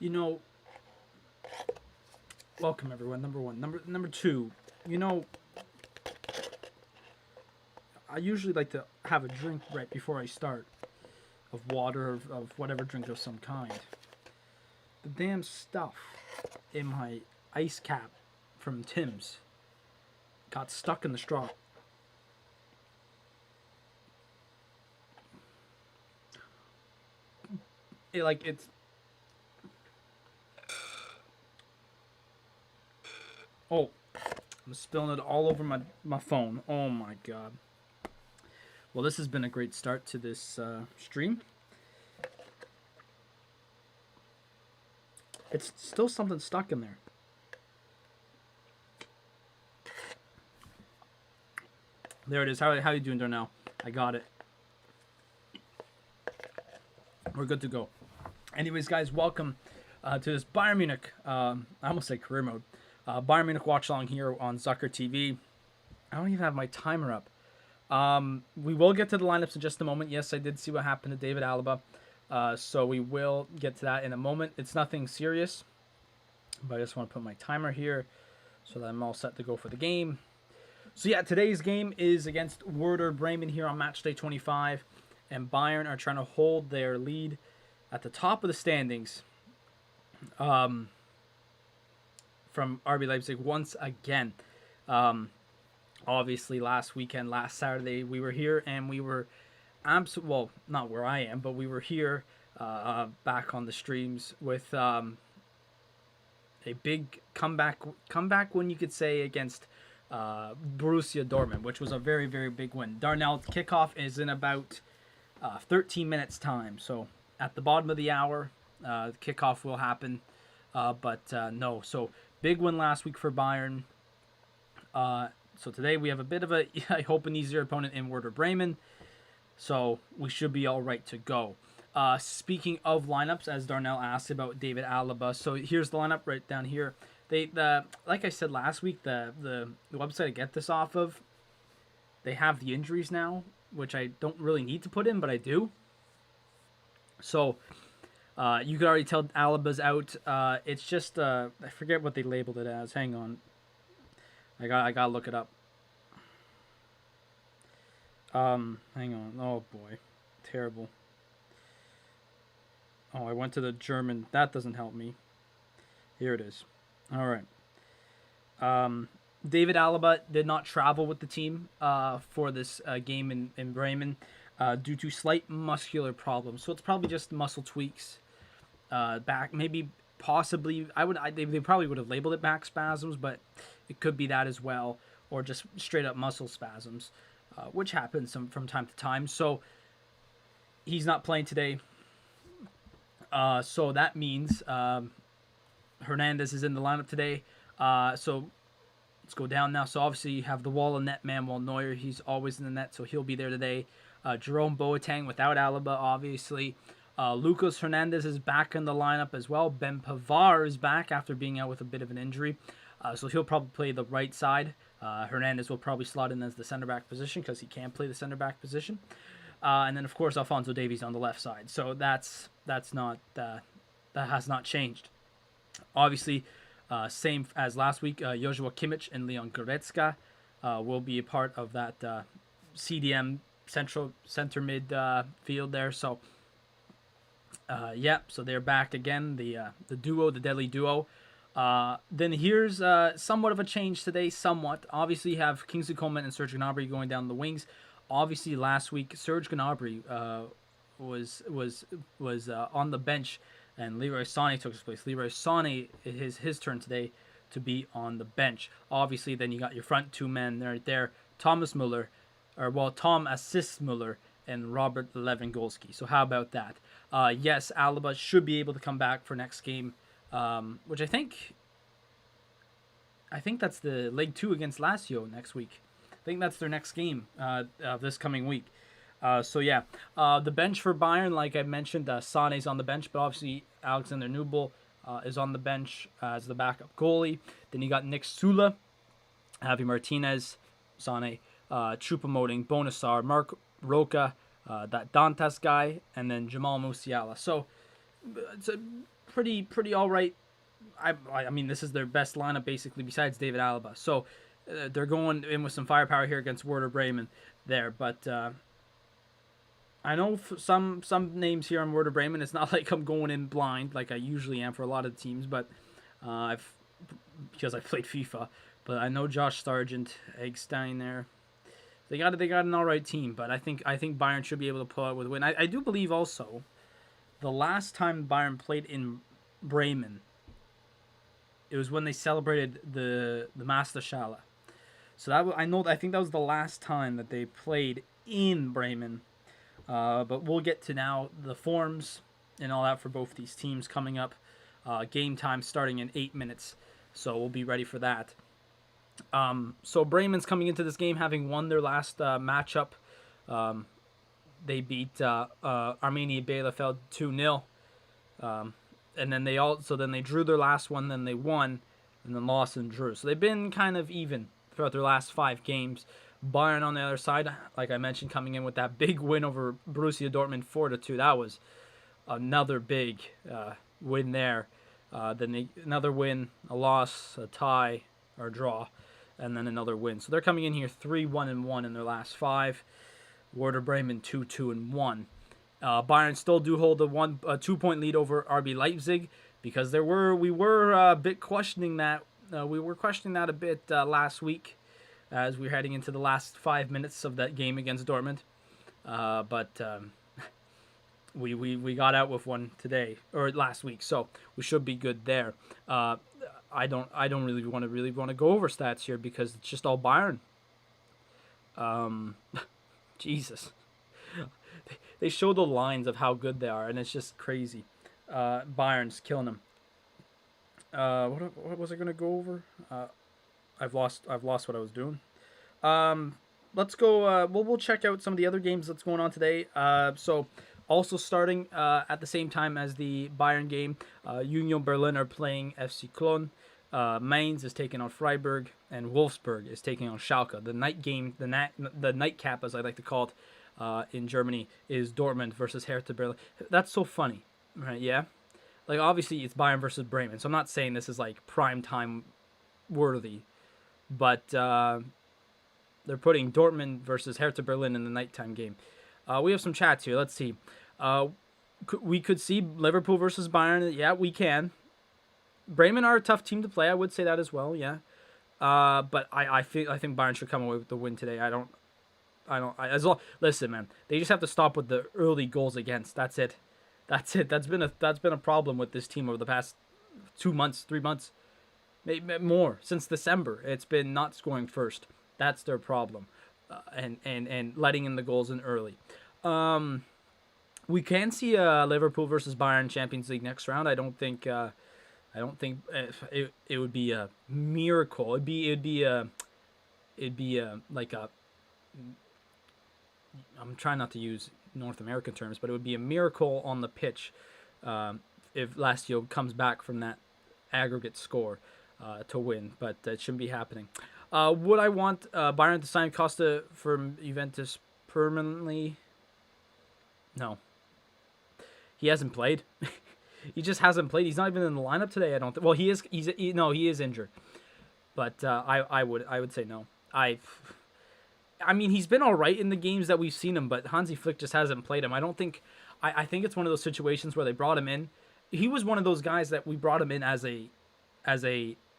You know, welcome everyone. Number one. Number two. You know, I usually like to have a drink right before I start, of water, of whatever drink of some kind. The damn stuff in my ice cap from Tim's got stuck in the straw. It's oh, I'm spilling it all over my phone. Oh my god. Well, this has been a great start to this stream. It's still something stuck in there. There it is. How you doing there now? I got it. We're good to go. Anyways, guys, welcome to this Bayern Munich. I almost said career mode. Bayern Munich Watchalong here on Zucker TV. I don't even have my timer up. We will get to the lineups in just a moment. Yes, I did see what happened to David Alaba. So we will get to that in a moment. It's nothing serious, but I just want to put my timer here so that I'm all set to go for the game. So yeah, today's game is against Werder Bremen here on match day 25, and Bayern are trying to hold their lead at the top of the standings from RB Leipzig once again. Obviously, last Saturday, we were here and we were well, not where I am, but we were here back on the streams with a big comeback win, you could say, against Borussia Dortmund, which was a very, very big win. Darnell, kickoff is in about 13 minutes time, so at the bottom of the hour, kickoff will happen, but no, so big win last week for Bayern. So today we have a bit of a, I hope, an easier opponent in Werder Bremen. So we should be all right to go. Speaking of lineups, as Darnell asked about David Alaba, so here's the lineup right down here. Like I said last week, the website I get this off of, they have the injuries now, which I don't really need to put in, but I do. So you could already tell Alaba's out. It's just I forget what they labeled it as. Hang on. I gotta look it up. Hang on. Oh boy, terrible. Oh, I went to the German. That doesn't help me. Here it is. All right. David Alaba did not travel with the team for this game in Bremen due to slight muscular problems. So it's probably just muscle tweaks. Back, maybe, possibly. They probably would have labeled it back spasms, but it could be that as well, or just straight up muscle spasms, which happens from time to time. So he's not playing today. So that means Hernandez is in the lineup today. So let's go down now. So obviously you have the wall of net, Manuel Neuer. He's always in the net, so he'll be there today. Jerome Boateng without Alaba, obviously. Lucas Hernandez is back in the lineup as well. Ben Pavard is back after being out with a bit of an injury. So he'll probably play the right side. Hernandez will probably slot in as the center back position because he can play the center back position. And then of course Alphonso Davies on the left side. So that has not changed. Obviously, same as last week. Joshua Kimmich and Leon Goretzka will be a part of that CDM center mid field there. So so they're back again. The duo, the deadly duo. Then here's somewhat of a change today. Obviously, you have Kingsley Coman and Serge Gnabry going down the wings. Obviously, last week Serge Gnabry was on the bench, and Leroy Sané took his place. Leroy Sané, his turn today to be on the bench. Obviously, then you got your front two men right there, Tom assists Muller and Robert Lewandowski. So how about that? Yes, Alaba should be able to come back for next game, which I think that's the leg 2 against Lazio next week. I think that's their next game this coming week. The bench for Bayern, like I mentioned, Sané's on the bench, but obviously Alexander Nubel is on the bench as the backup goalie. Then you got Nick Sula, Javi Martinez, Sané, Choupo-Moting, Bonassar, Mark Roca, that Dantas guy, and then Jamal Musiala. So it's a pretty all right. I mean, this is their best lineup basically besides David Alaba. So they're going in with some firepower here against Werder Bremen there. But I know some names here on Werder Bremen. It's not like I'm going in blind like I usually am for a lot of teams, but because I played FIFA. But I know Josh Sargent, Eggstein there. They got an all right team, but I think Bayern should be able to pull out with a win. I do believe also the last time Bayern played in Bremen, it was when they celebrated the Zuccala. So I think that was the last time that they played in Bremen. But we'll get to now the forms and all that for both these teams coming up. Game time starting in 8 minutes, so we'll be ready for that. So Bremen's coming into this game having won their last matchup. They beat Arminia Bielefeld 2-0. And then they drew their last one, then they won, and then lost and drew. So they've been kind of even throughout their last 5 games. Bayern on the other side, like I mentioned, coming in with that big win over Borussia Dortmund 4-2. That was another big win there. Then another win, a loss, a tie, or a draw, and then another win. So they're coming in here 3-1-1 in their last 5. Werder Bremen 2-2-1. Bayern still do hold a 2-point lead over RB Leipzig because we were a bit questioning that. We were questioning that a bit last week as we were heading into the last 5 minutes of that game against Dortmund. But we got out with one today or last week, so we should be good there. I don't really want to go over stats here because it's just all Bayern. Jesus. They show the lines of how good they are, and it's just crazy. Bayern's killing them. What was I gonna go over? I've lost what I was doing. Let's go. We'll check out some of the other games that's going on today. So also starting at the same time as the Bayern game, Union Berlin are playing FC Cologne. Mainz is taking on Freiburg, and Wolfsburg is taking on Schalke. The night game, the nightcap, as I like to call it, in Germany, is Dortmund versus Hertha Berlin. That's so funny, right? Yeah, like obviously it's Bayern versus Bremen, so I'm not saying this is like prime time worthy, but they're putting Dortmund versus Hertha Berlin in the nighttime game. We have some chats here. Let's see. We could see Liverpool versus Bayern. Yeah, we can. Bremen are a tough team to play. I would say that as well. Yeah, but I think Bayern should come away with the win today. Listen, man. They just have to stop with the early goals against. That's it. That's been a problem with this team over the past 2 months, 3 months, maybe more since December. It's been not scoring first. That's their problem, and letting in the goals in early. We can see Liverpool versus Bayern Champions League next round. I don't think it would be a miracle. It'd be like a. I'm trying not to use North American terms, but it would be a miracle on the pitch if Lazio comes back from that aggregate score to win. But it shouldn't be happening. Would I want Bayern to sign Costa from Juventus permanently? No. He hasn't played. He just hasn't played. He's not even in the lineup today. I don't think. Well, he is. He is injured. But I would say no. I mean, he's been all right in the games that we've seen him, but Hansi Flick just hasn't played him. I don't think. I think it's one of those situations where they brought him in. He was one of those guys that we brought him in as a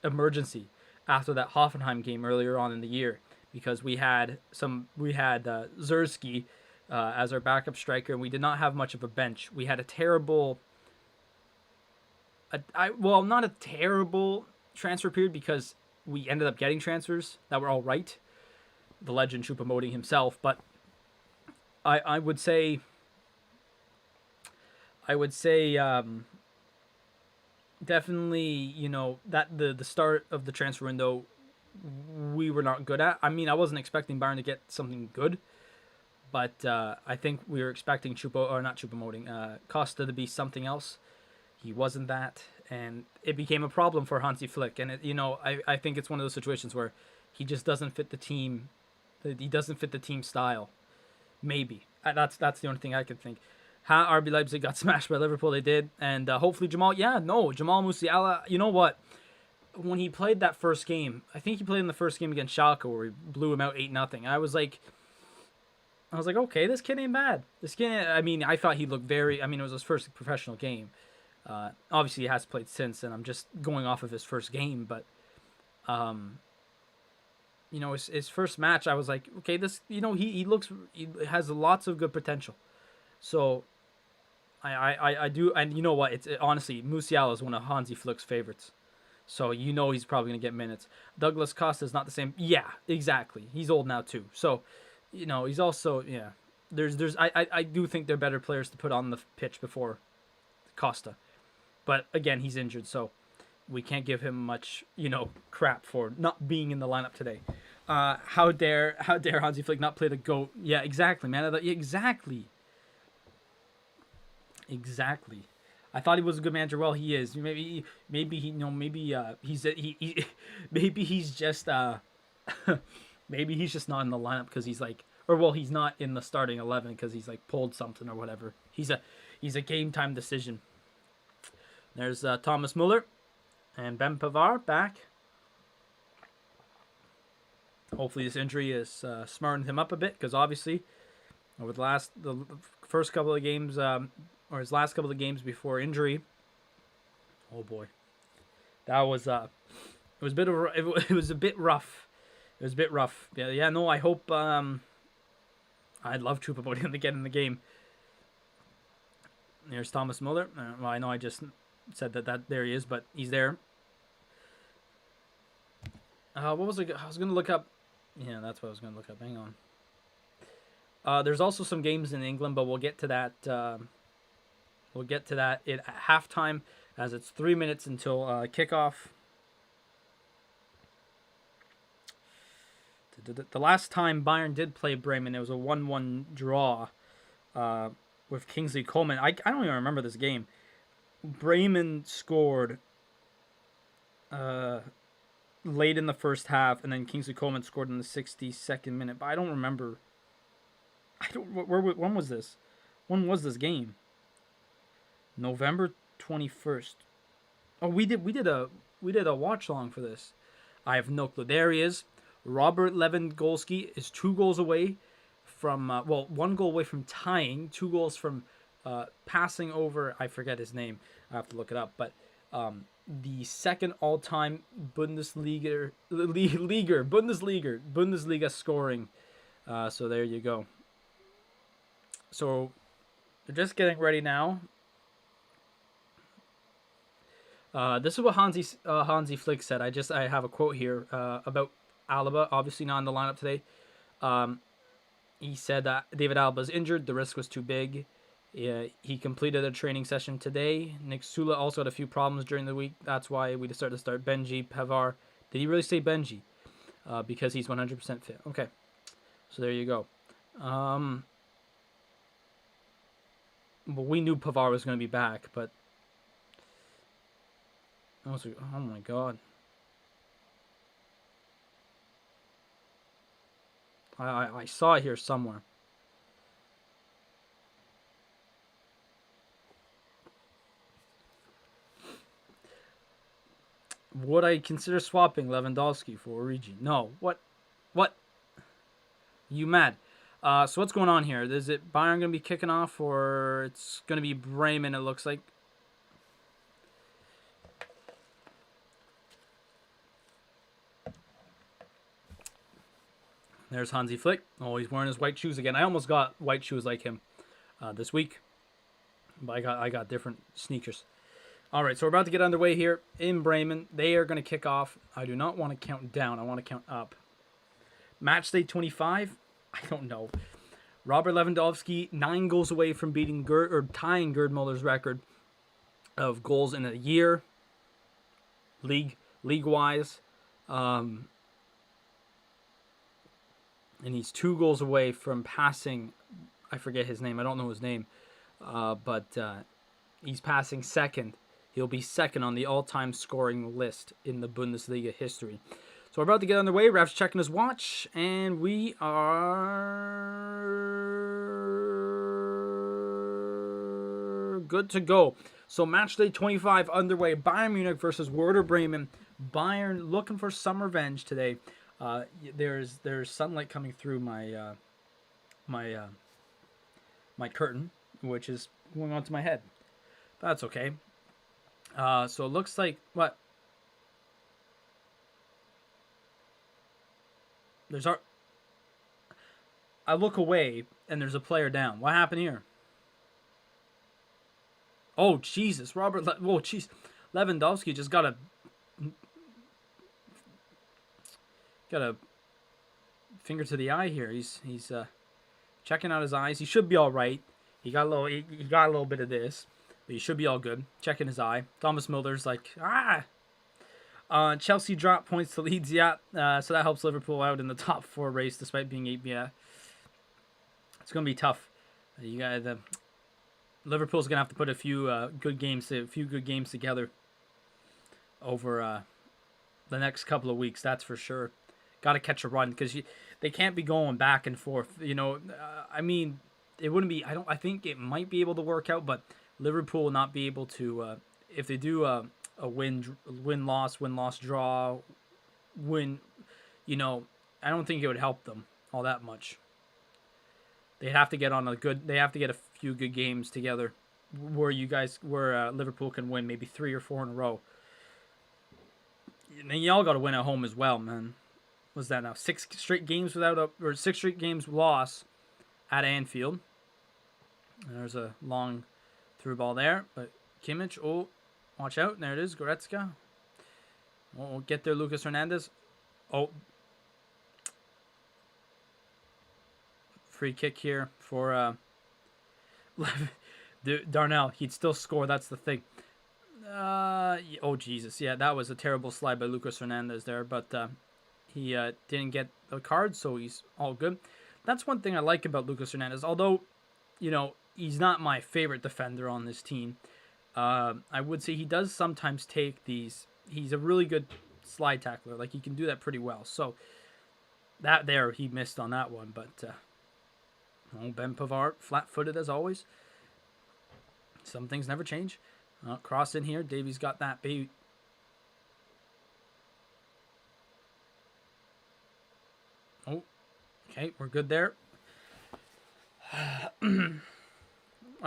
emergency after that Hoffenheim game earlier on in the year because we had Zersky as our backup striker, and we did not have much of a bench. We had a terrible. Not a terrible transfer period because we ended up getting transfers that were all right. The legend Choupo-Moting himself, but I would say definitely, that the start of the transfer window we were not good at. I mean, I wasn't expecting Bayern to get something good, but I think we were expecting Costa to be something else. He wasn't that, and it became a problem for Hansi Flick. And I think it's one of those situations where he just doesn't fit the team. He doesn't fit the team style. Maybe that's the only thing I could think. RB Leipzig got smashed by Liverpool. They did. And hopefully Jamal Musiala, you know what? When he played that first game, I think he played in the first game against Schalke where we blew him out 8-0. I was like, okay, this kid ain't bad. This kid, I mean, I thought he looked very, it was his first professional game. Obviously, he has played since, and I'm just going off of his first game. But, his first match, I was like, okay, this, he has lots of good potential. So, I do, and you know what? Honestly, Musiala is one of Hansi Flick's favorites. So he's probably gonna get minutes. Douglas Costa is not the same. Yeah, exactly. He's old now too. So, he's also I do think they're better players to put on the pitch before Costa, but again he's injured, so we can't give him much crap for not being in the lineup today. How dare Hansi Flick not play the GOAT? Yeah, exactly, man. Exactly. I thought he was a good manager. Well, he is. Maybe he's just maybe he's just not in the lineup because he's like, he's not in the starting 11 because he's like pulled something or whatever. He's a game time decision. There's Thomas Muller and Ben Pavard back. Hopefully this injury is smartened him up a bit because obviously over the first couple of games. Or his last couple of games before injury. Oh boy, that was it was a bit rough. It was a bit rough. Yeah. No, I hope. I'd love Choupo-Moting to get in the game. There's Thomas Muller. Well, I know I just said that there he is, but he's there. What was it? I was gonna look up. Yeah, that's what I was gonna look up. Hang on. There's also some games in England, but we'll get to that. We'll get to that at halftime, as it's 3 minutes until kickoff. The last time Bayern did play Bremen, it was a 1-1 draw with Kingsley Coman. I don't even remember this game. Bremen scored late in the first half, and then Kingsley Coman scored in the 62nd minute. But I don't remember. When was this? When was this game? November 21st. Oh, we did a watch along for this. I have no clue. There he is. Robert Lewandowski is 2 goals away from 1 goal away from tying, 2 goals from passing over. I forget his name. I have to look it up. But the second all-time Bundesliga scoring. So there you go. So they're just getting ready now. This is what Hansi Flick said. I have a quote here about Alaba, obviously not in the lineup today. He said that David Alaba is injured. The risk was too big. He completed a training session today. Nick Sula also had a few problems during the week. That's why we decided to start Benji Pavard. Did he really say Benji? Because he's 100% fit. Okay, so there you go. Well, we knew Pavard was going to be back, but oh my god. I saw it here somewhere. Would I consider swapping Lewandowski for Origi? No. What? You mad? So what's going on here? Is it Bayern going to be kicking off, or it's going to be Bremen, it looks like? There's Hansi Flick. Oh, he's wearing his white shoes again. I almost got white shoes like him this week, but I got different sneakers. All right, so we're about to get underway here in Bremen. They are going to kick off. I do not want to count down. I want to count up. Match day 25. I don't know. Robert Lewandowski, 9 goals away from tying Gerd Muller's record of goals in a year, league-wise. And he's 2 goals away from passing, I forget his name, I don't know his name, but he's passing second. He'll be second on the all-time scoring list in the Bundesliga history. So we're about to get underway. Ref's checking his watch, and we are good to go. So match day 25 underway. Bayern Munich versus Werder Bremen. Bayern looking for some revenge today. There's sunlight coming through my my curtain, which is going onto my head. That's okay. So it looks like what? I look away and there's a player down. What happened here? Oh Jesus, whoa, jeez, Lewandowski just got a finger to the eye here. He's checking out his eyes. He should be all right. He got a little bit of this, but he should be all good. Checking his eye. Thomas Muller's like Chelsea dropped points to Leeds. Yeah, so that helps Liverpool out in the top 4 race despite being 8. Yeah, it's gonna be tough. You got Liverpool's gonna have to put a few good games together over the next couple of weeks. That's for sure. Got to catch a run because they can't be going back and forth. You know, I mean, it wouldn't be. I think it might be able to work out, but Liverpool will not be able to if they do a win loss draw win. You know, I don't think it would help them all that much. They have to get a few good games together, where Liverpool can win maybe 3 or 4 in a row. And y'all got to win at home as well, man. What's that now? 6 straight games 6 straight games loss at Anfield. And there's a long through ball there, but Kimmich, watch out! There it is, Goretzka. We'll get there, Lucas Hernandez. Free kick here for Darnell. He'd still score. That's the thing. Jesus, yeah, that was a terrible slide by Lucas Hernandez there, but he didn't get a card, so he's all good. That's one thing I like about Lucas Hernandez. Although, you know, he's not my favorite defender on this team. I would say he does sometimes take these. He's a really good slide tackler. Like, he can do that pretty well. So that there, he missed on that one, but. Ben Pavard, flat-footed as always. Some things never change. Cross in here. Davies got that bait. Okay, we're good there. I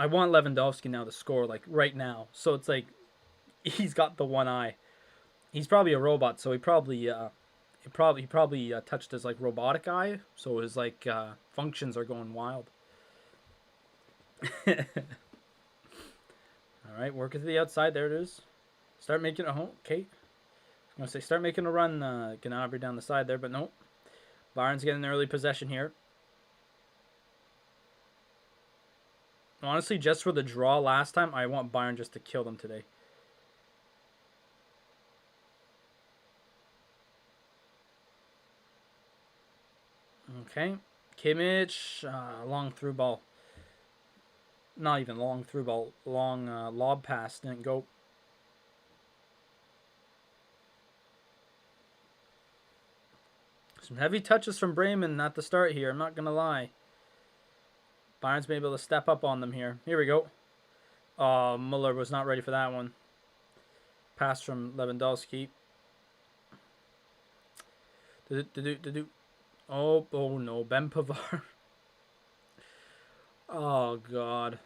want Lewandowski now to score, like, right now. So it's like, he's got the one eye. He's probably a robot, so he probably touched his like robotic eye, so his like functions are going wild. All right, work it to the outside. There it is. Start making a home. Okay, I was gonna say start making a run. Gnabry down the side there, but no. Bayern's getting an early possession here. Honestly, just for the draw last time, I want Bayern just to kill them today. Okay, Kimmich, long through ball. Not even long through ball, long lob pass, didn't go. Some heavy touches from Bremen at the start here, I'm not going to lie. Bayern's been able to step up on them here. Here we go. Muller was not ready for that one. Pass from Lewandowski. Oh no, Ben Pavard. Oh, God.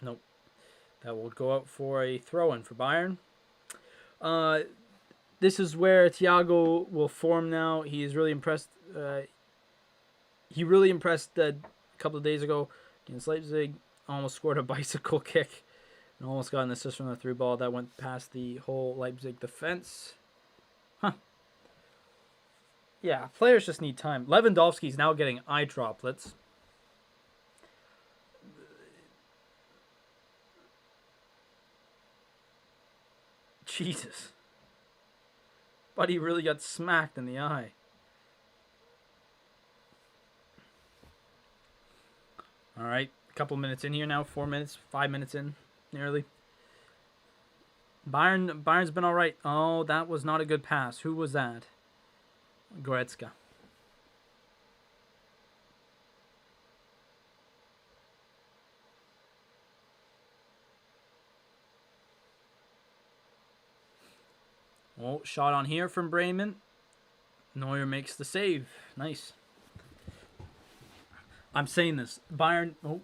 Nope. That will go out for a throw-in for Bayern. This is where Thiago will form now. He is really impressed. He really impressed a couple of days ago against Leipzig. Almost scored a bicycle kick. And almost got an assist from the through ball that went past the whole Leipzig defense. Huh. Yeah, players just need time. Lewandowski's now getting eye droplets. Jesus. Buddy really got smacked in the eye. All right, a couple minutes in here now. 4 minutes, 5 minutes in, nearly. Bayern's been all right. Oh, that was not a good pass. Who was that? Goretzka. Oh, shot on here from Bremen. Neuer makes the save. Nice. I'm saying this. Bayern. Oh,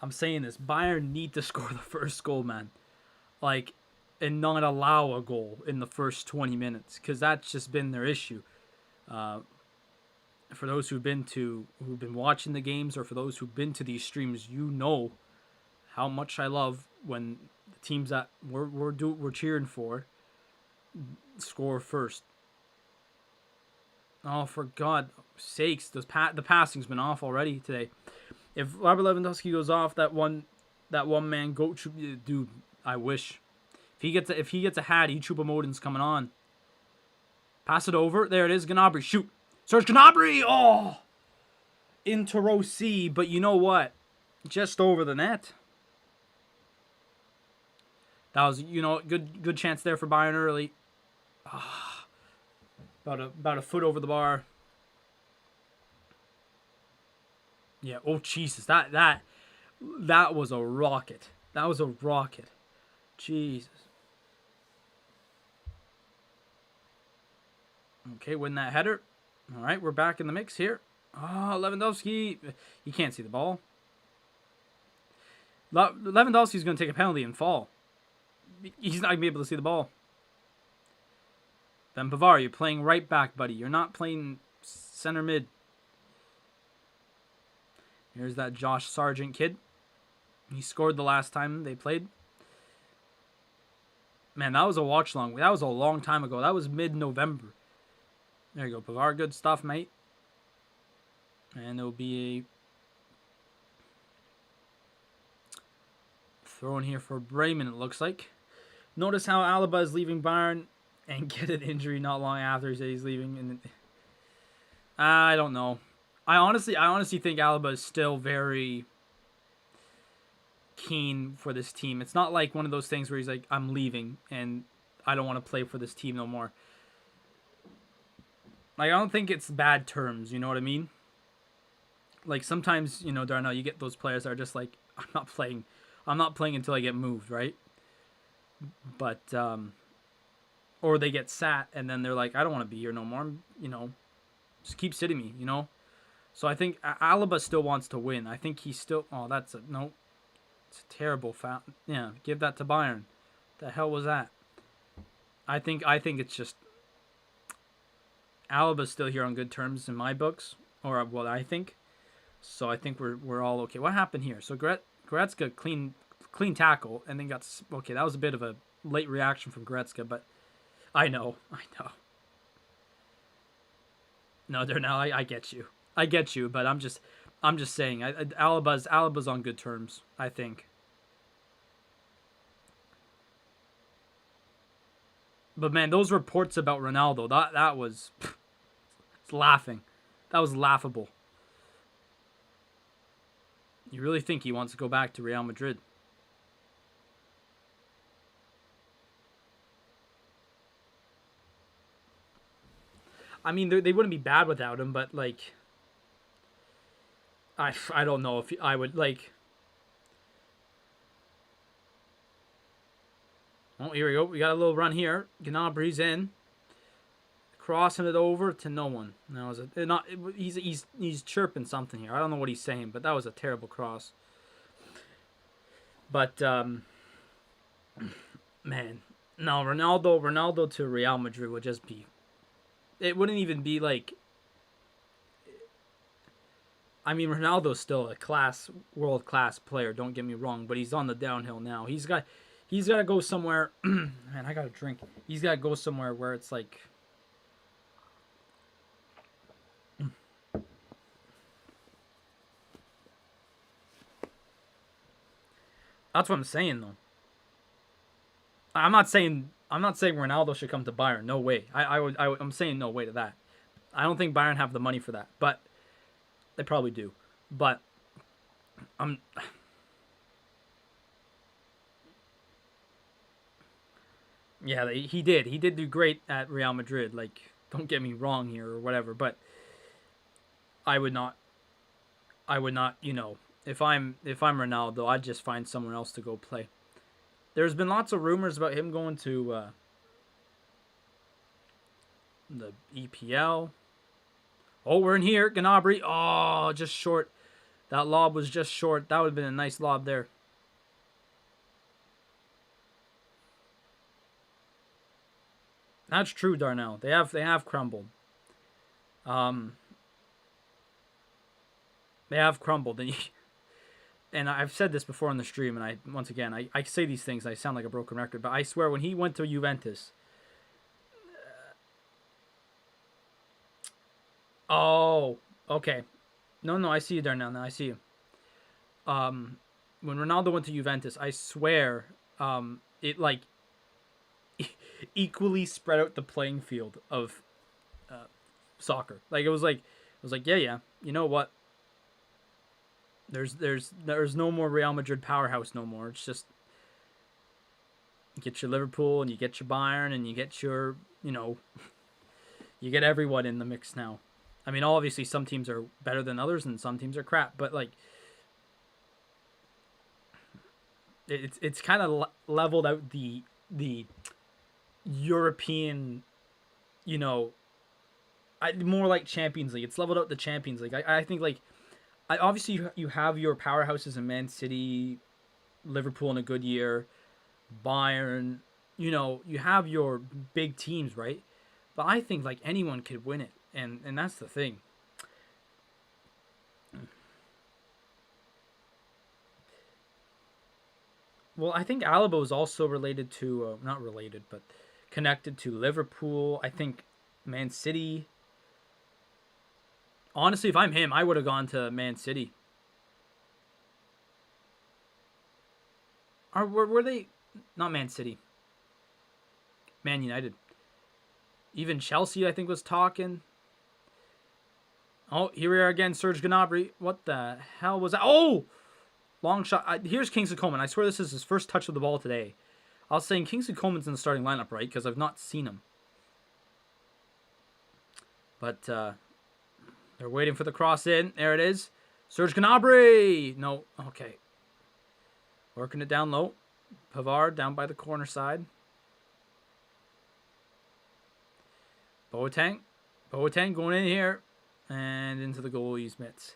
I'm saying this. Bayern need to score the first goal, man. Like, and not allow a goal in the first 20 minutes, because that's just been their issue. For those who've been watching the games, or for those who've been to these streams, you know how much I love when the teams that we're cheering for score first. Oh, for God's sakes, the passing's been off already today. If Robert Lewandowski goes off, that one man goat, dude, I wish. If he gets a hattie, Choupo-Moting's coming on. Pass it over. There it is. Gnabry, shoot. Serge Gnabry. Oh, into row C, but you know what? Just over the net. That was, good chance there for Bayern early. About a foot over the bar. Yeah. Oh Jesus, that was a rocket. That was a rocket. Jesus. Okay, win that header. All right, we're back in the mix here. Oh, Lewandowski. He can't see the ball. Lewandowski's going to take a penalty and fall. He's not going to be able to see the ball. Then Pavard, you're playing right back, buddy. You're not playing center mid. Here's that Josh Sargent kid. He scored the last time they played. Man, that was a watch-along. That was a long time ago. That was mid-November. There you go, Pavard. Good stuff, mate. And there'll be a throw in here for Bremen, it looks like. Notice how Alaba is leaving Bayern and get an injury not long after he said he's leaving. And I don't know. I honestly think Alaba is still very keen for this team. It's not like one of those things where he's like, I'm leaving and I don't want to play for this team no more. Like, I don't think it's bad terms, you know what I mean? Like, sometimes, Darnell, you get those players that are just like, I'm not playing until I get moved, right? But, or they get sat and then they're like, I don't want to be here no more, just keep sitting me, So I think Alaba still wants to win. I think he's still, it's a terrible foul. Yeah, give that to Bayern. The hell was that? I think it's just Alaba's still here on good terms in my books, or what I think. So I think we're all okay. What happened here? So Goretzka clean tackle, and then got okay. That was a bit of a late reaction from Goretzka, but I know. No, Darnell, I get you, but I'm just saying, Alaba's on good terms, I think. But man, those reports about Ronaldo, that was it's laughing. That was laughable. You really think he wants to go back to Real Madrid? I mean, they wouldn't be bad without him, but like, I don't know if I would like. Oh, here we go. We got a little run here. Gnabry's in, crossing it over to no one. No, he's chirping something here. I don't know what he's saying, but that was a terrible cross. But man, no, Ronaldo to Real Madrid would just be. It wouldn't even be like. I mean, Ronaldo's still a world class player. Don't get me wrong, but he's on the downhill now. He's got to go somewhere. Man, I got to drink. He's got to go somewhere where it's like. That's what I'm saying, though. I'm not saying Ronaldo should come to Bayern. No way. I'm saying no way to that. I don't think Bayern have the money for that, but they probably do. But yeah, he did. He did do great at Real Madrid. Like, don't get me wrong here or whatever, but I would not. If I'm Ronaldo, I'd just find somewhere else to go play. There's been lots of rumors about him going to the EPL. Oh, we're in here. Gnabry. Oh, just short. That lob was just short. That would have been a nice lob there. That's true, Darnell. They have crumbled. They have crumbled. And I've said this before on the stream, and I say these things. I sound like a broken record, but I swear when he went to Juventus. Oh, okay. No, I see you, Darnell. Now I see you. When Ronaldo went to Juventus, I swear, it like equally spread out the playing field of soccer. Like it was like yeah. You know what? There's no more Real Madrid powerhouse no more. It's just you get your Liverpool and you get your Bayern and you get your you get everyone in the mix now. I mean, obviously some teams are better than others and some teams are crap, but like it's kind of leveled out the European, more like Champions League. It's leveled out the Champions League. I think like obviously you have your powerhouses in Man City, Liverpool in a good year, Bayern. You have your big teams, right? But I think like anyone could win it, and that's the thing. Well, I think Alaba was also related to not related, but connected to Liverpool. I think Man City. Honestly, if I'm him, I would have gone to Man City. Or were they not Man City? Man United. Even Chelsea, I think, was talking. Oh, here we are again, Serge Gnabry. What the hell was that? Oh, long shot. Here's Kingsley Coman. I swear this is his first touch of the ball today. I was saying Kingsley Coman's in the starting lineup, right? Because I've not seen him. But they're waiting for the cross in. There it is. Serge Gnabry. No. Okay. Working it down low. Pavard down by the corner side. Boateng going in here. And into the goalie's mitts.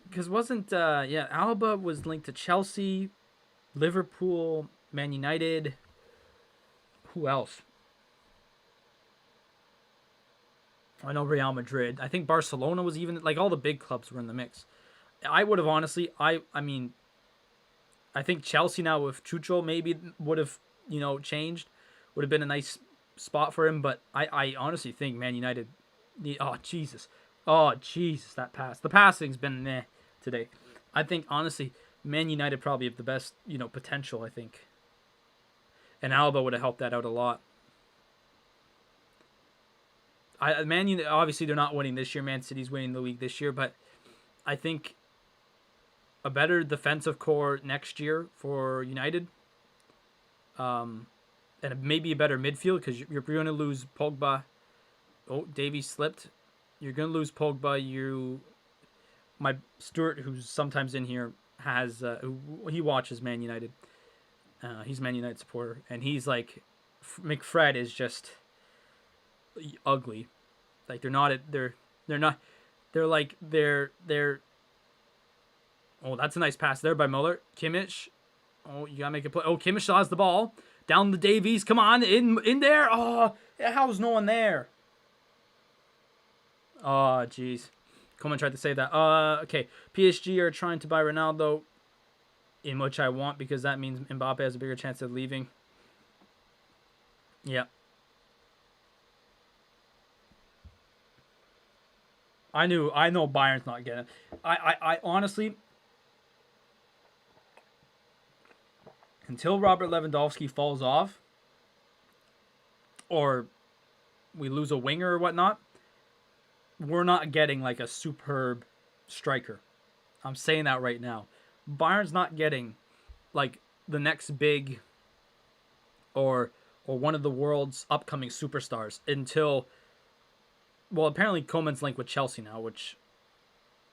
Because Alaba was linked to Chelsea, Liverpool, Man United. Who else? I know Real Madrid. I think Barcelona was even, like, all the big clubs were in the mix. I would have honestly, I mean, I think Chelsea now with Chucho maybe would have, changed. Would have been a nice spot for him. But I honestly think Man United, oh, Jesus, that pass. The passing's been meh today. I think, honestly, Man United probably have the best, potential, I think. And Alba would have helped that out a lot. Man United, obviously, they're not winning this year. Man City's winning the league this year. But I think a better defensive core next year for United. And maybe a better midfield because you're going to lose Pogba. Oh, Davies slipped. You're going to lose Pogba. My Stuart, who's sometimes in here, he watches Man United. He's a Man United supporter, and he's like, McFred is just ugly. Like they're Oh, that's a nice pass there by Muller. Kimmich. Oh, you gotta make a play. Oh, Kimmich still has the ball. Down the Davies. Come on, in there. Oh, how's no one there? Oh, jeez. Coleman tried to save that. Okay. PSG are trying to buy Ronaldo, in which I want because that means Mbappe has a bigger chance of leaving. Yeah. I know Bayern's not getting it. I honestly, until Robert Lewandowski falls off, or we lose a winger or whatnot, we're not getting like a superb striker. I'm saying that right now. Bayern's not getting like the next big or one of the world's upcoming superstars until, well, apparently Koeman's linked with Chelsea now,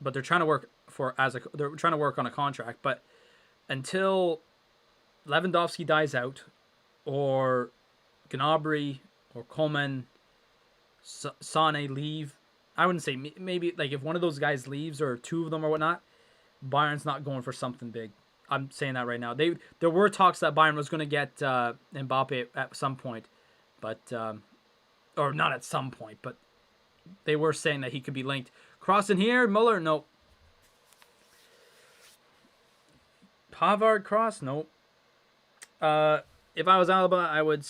but they're trying to work on a contract. But until Lewandowski dies out, or Gnabry or Coleman, Sane leave. I wouldn't say maybe like if one of those guys leaves or two of them or whatnot, Bayern's not going for something big. I'm saying that right now. There were talks that Bayern was going to get Mbappe at some point, but or not at some point, but they were saying that he could be linked. Cross in here, Muller, nope. Pavard cross, nope. If I was Alaba, I would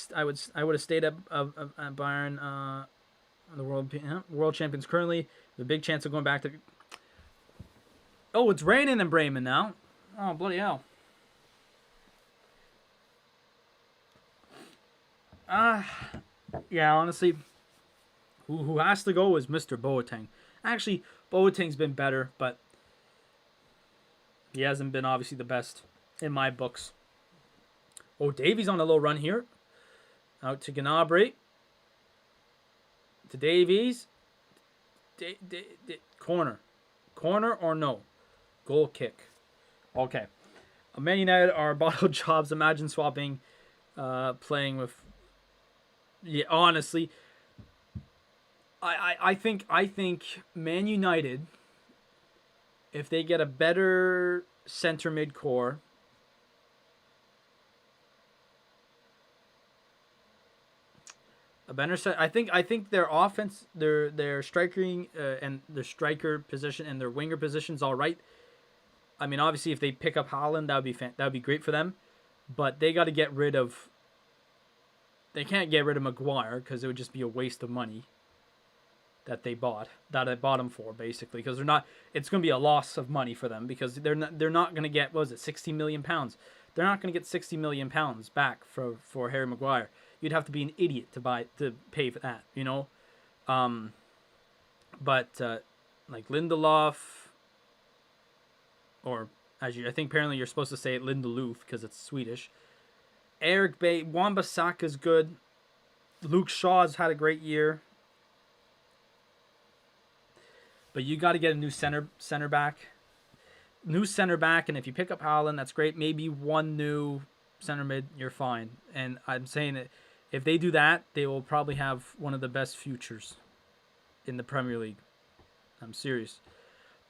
have stayed at Bayern. The world champions currently, the big chance of going back to. Oh, it's raining in Bremen now. Oh, bloody hell. Yeah, honestly, who has to go is Mr. Boateng. Actually, Boateng's been better, but he hasn't been obviously the best in my books. Oh, Davies on a low run here. Out to Gnabry. To Davies. Corner. Corner or no? Goal kick. Okay. Man United are bottle jobs. Imagine swapping, playing with. Yeah, honestly, I think Man United, if they get a better center mid core, a better set. I think their offense, their striking and their striker position and their winger position's all right. I mean, obviously, if they pick up Haaland, that would be great for them. But they got to get rid of. They can't get rid of Maguire because it would just be a waste of money. That I bought him for basically because they're not. It's going to be a loss of money for them because they're not going to get, what was it, £60 million. They're not going to get £60 million back for Harry Maguire. You'd have to be an idiot to pay for that, you know. But like Lindelof, or I think apparently you're supposed to say it Lindelöf because it's Swedish. Eric Bay, Wan-Bissaka's good. Luke Shaw's had a great year. But you got to get a new center back. New center back, and if you pick up Haaland, that's great. Maybe one new center mid, you're fine. And I'm saying that if they do that, they will probably have one of the best futures in the Premier League. I'm serious.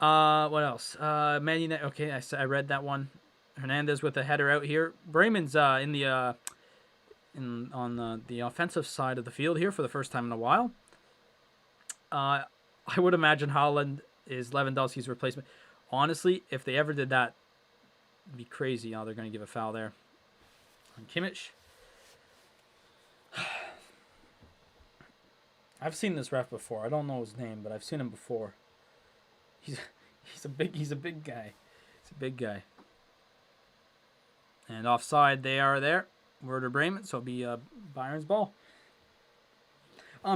What else? Man United. Okay, I read that one. Hernandez with a header out here. Bremen's on the offensive side of the field here for the first time in a while. I would imagine Haaland is Lewandowski's replacement. Honestly, if they ever did that, it'd be crazy. Oh, they're going to give a foul there on Kimmich. I've seen this ref before. I don't know his name, but I've seen him before. He's a big guy. He's a big guy. And offside, they are there. Werder Bremen, so it'll be Bayern's ball.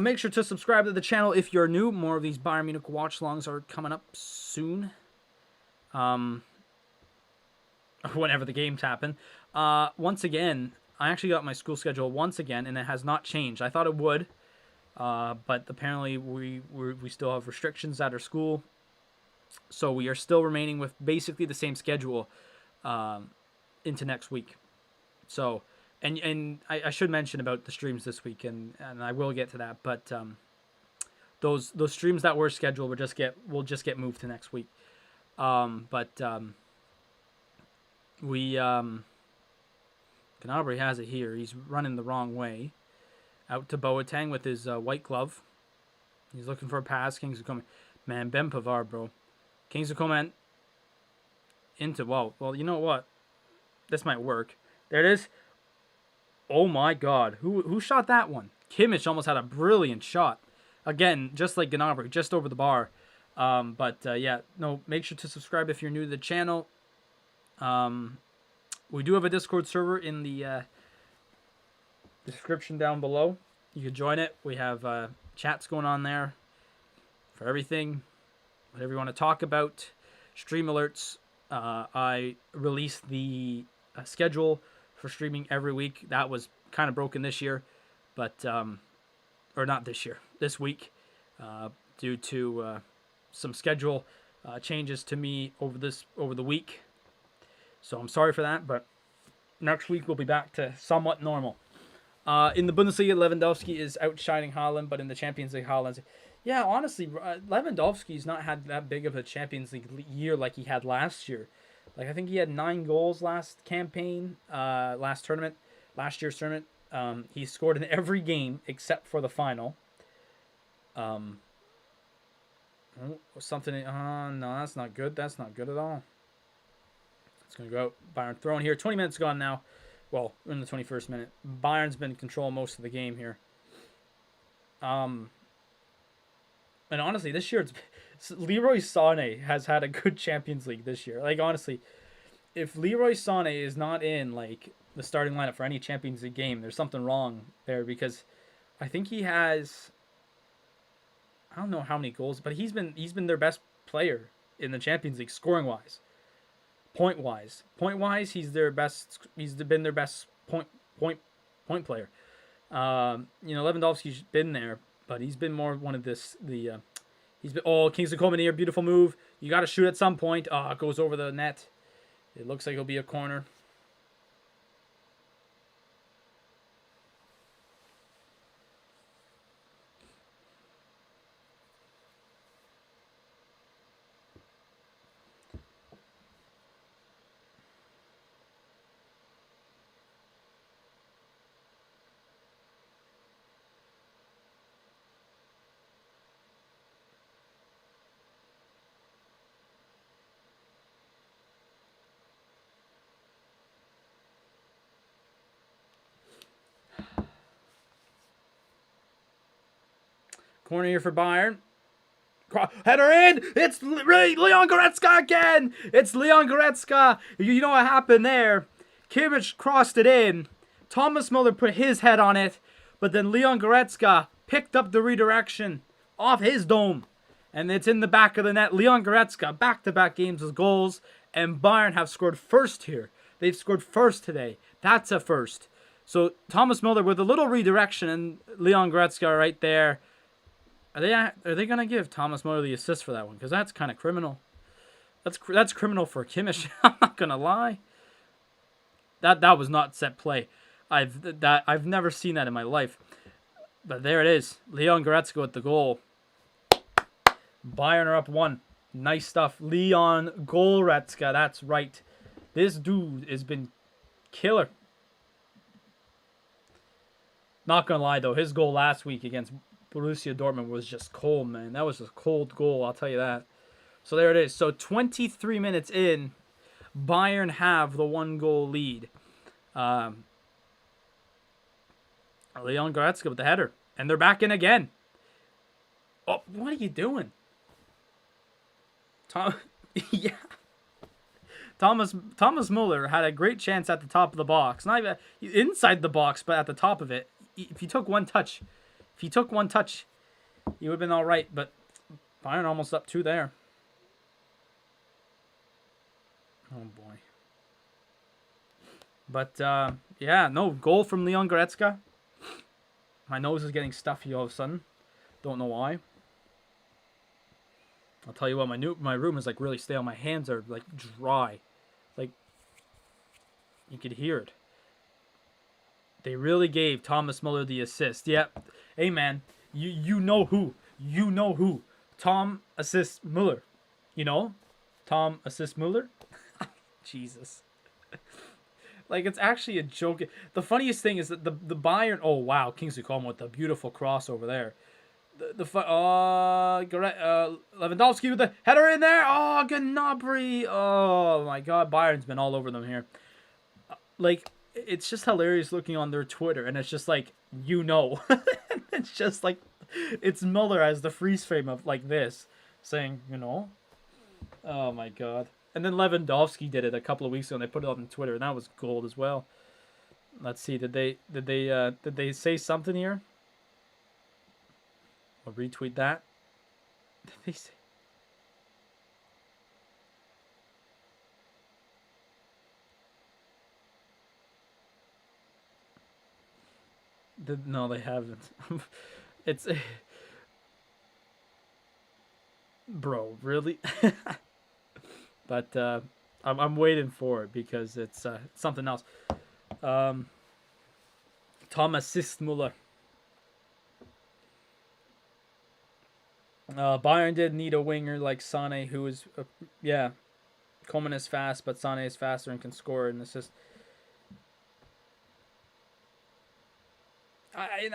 Make sure to subscribe to the channel if you're new. More of these Bayern Munich watch-alongs are coming up soon. Whenever the games happen. Once again, I actually got my school schedule once again, and it has not changed. I thought it would, but apparently we still have restrictions at our school. So we are still remaining with basically the same schedule into next week. So... And I should mention about the streams this week, and I will get to that. But those streams that were scheduled will just get moved to next week. Gnabry has it here. He's running the wrong way. Out to Boateng with his white glove. He's looking for a pass. Kings are coming. Man, Ben Pavard, bro. Kings are coming into, well, you know what? This might work. There it is. Oh my God, who shot that one? Kimmich almost had a brilliant shot. Again, just like Gnabry, just over the bar. Yeah, no, make sure to subscribe if you're new to the channel. We do have a Discord server in the description down below. You can join it. We have chats going on there for everything, whatever you want to talk about. Stream alerts. I release the schedule for streaming every week. That was kind of broken this year, but or not this year, this week, due to some schedule changes to me over the week. So I'm sorry for that, but next week we'll be back to somewhat normal. In the Bundesliga, Lewandowski is outshining Haaland, but in the Champions League, Haaland's... Yeah, honestly, Lewandowski's not had that big of a Champions League year like he had last year. Like, I think he had 9 goals last campaign, last year's tournament. He scored in every game except for the final. Something... no, that's not good. That's not good at all. It's going to go out. Bayern throwing here. 20 minutes gone now. Well, we're in the 21st minute. Bayern's been in control most of the game here. And honestly, this year, Leroy Sané has had a good Champions League this year. Like, honestly, if Leroy Sané is not in, like, the starting lineup for any Champions League game, there's something wrong there, because I think he has... I don't know how many goals, but he's been their best player in the Champions League, scoring-wise. Point-wise, he's been their best point player. Lewandowski's been there, but he's been more one of he's been... Kingsley Coman here, beautiful move. You got to shoot at some point. It goes over the net. It looks like it'll be a corner. Corner here for Bayern. Header in! It's Leon Goretzka again! It's Leon Goretzka! You know what happened there? Kimmich crossed it in. Thomas Muller put his head on it. But then Leon Goretzka picked up the redirection off his dome. And it's in the back of the net. Leon Goretzka, back-to-back games with goals. And Bayern have scored first here. They've scored first today. That's a first. So Thomas Muller with a little redirection and Leon Goretzka right there. Are they gonna give Thomas Muller the assist for that one? Because that's kind of criminal. That's criminal for Kimmich. I'm not gonna lie. That was not set play. I've never seen that in my life. But there it is. Leon Goretzka with the goal. Bayern are up 1. Nice stuff. Leon Goretzka. That's right. This dude has been killer. Not gonna lie though, his goal last week against Borussia Dortmund was just cold, man. That was a cold goal, I'll tell you that. So there it is. So 23 minutes in, Bayern have the 1-goal lead. Leon Goretzka with the header. And they're back in again. Oh, what are you doing? Yeah. Thomas Muller had a great chance at the top of the box. Not even inside the box, but at the top of it. If he took one touch, he would have been all right. But Bayern almost up 2 there. Oh, boy. But, yeah, no, goal from Leon Goretzka. My nose is getting stuffy all of a sudden. Don't know why. I'll tell you what, my room is, like, really stale. My hands are, like, dry. Like, you could hear it. They really gave Thomas Muller the assist. Yep. Hey, man, you know who. You know who. Tom assists Muller. You know? Tom assists Muller. Jesus. Like, it's actually a joke. The funniest thing is that the Bayern... Oh, wow. Kingsley Coman with the beautiful cross over there. Lewandowski with the header in there. Oh, Gnabry. Oh, my God. Bayern's been all over them here. Like, it's just hilarious looking on their Twitter. And it's just like, you know. It's just like... It's Muller as the freeze frame of, like, this. Saying, you know. Oh, my God. And then Lewandowski did it a couple of weeks ago, and they put it on Twitter, and that was gold as well. Let's see, did they say something here? I'll retweet that. Did they say? No, they haven't. It's bro, really? But I'm waiting for it because it's something else. Thomas Muller. Bayern did need a winger like Sane, who is, yeah, Coman is fast, but Sane is faster and can score and assist. I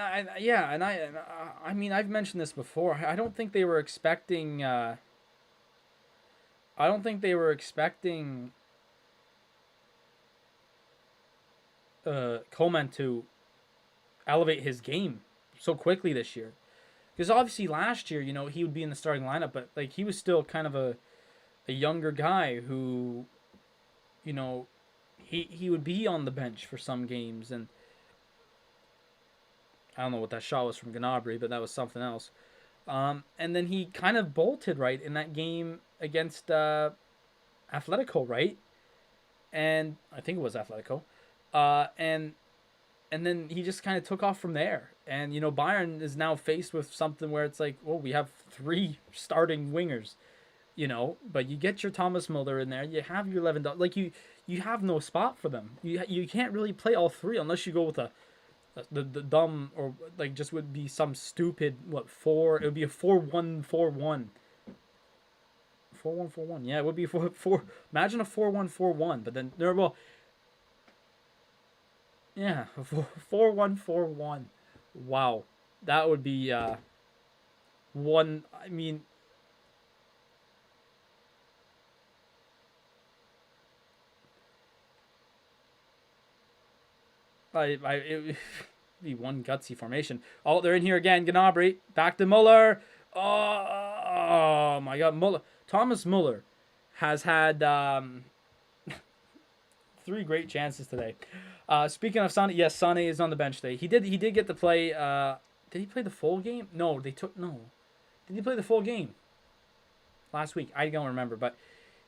mean, I've mentioned this before. I don't think they were expecting. I don't think they were expecting Coman to elevate his game so quickly this year. Because obviously last year, he would be in the starting lineup, but like he was still kind of a younger guy who, he would be on the bench for some games, and I don't know what that shot was from Gnabry, but that was something else. And then he kind of bolted right in that game against Atletico, right? And I think it was Atletico, and then he just kind of took off from there. And Bayern is now faced with something where it's like, well, we have 3 starting wingers, but you get your Thomas Muller in there, you have your Lewandowski, like you have no spot for them. You can't really play all 3 unless you go with the dumb, or like just would be some stupid 4. It would be a 4-1-4-1. 4-1-4-1. Yeah, it would be 4. Imagine a 4-1-4-1, but then there. Well, yeah, 4-1-4-1. Wow, that would be one. I mean, it would be one gutsy formation. Oh, they're in here again. Gnabry back to Muller. Oh my God, Muller. Thomas Muller has had 3 great chances today. Speaking of Sane, yes, Sane is on the bench today. He did get to play. Did he play the full game? No, no. Did he play the full game last week? I don't remember, but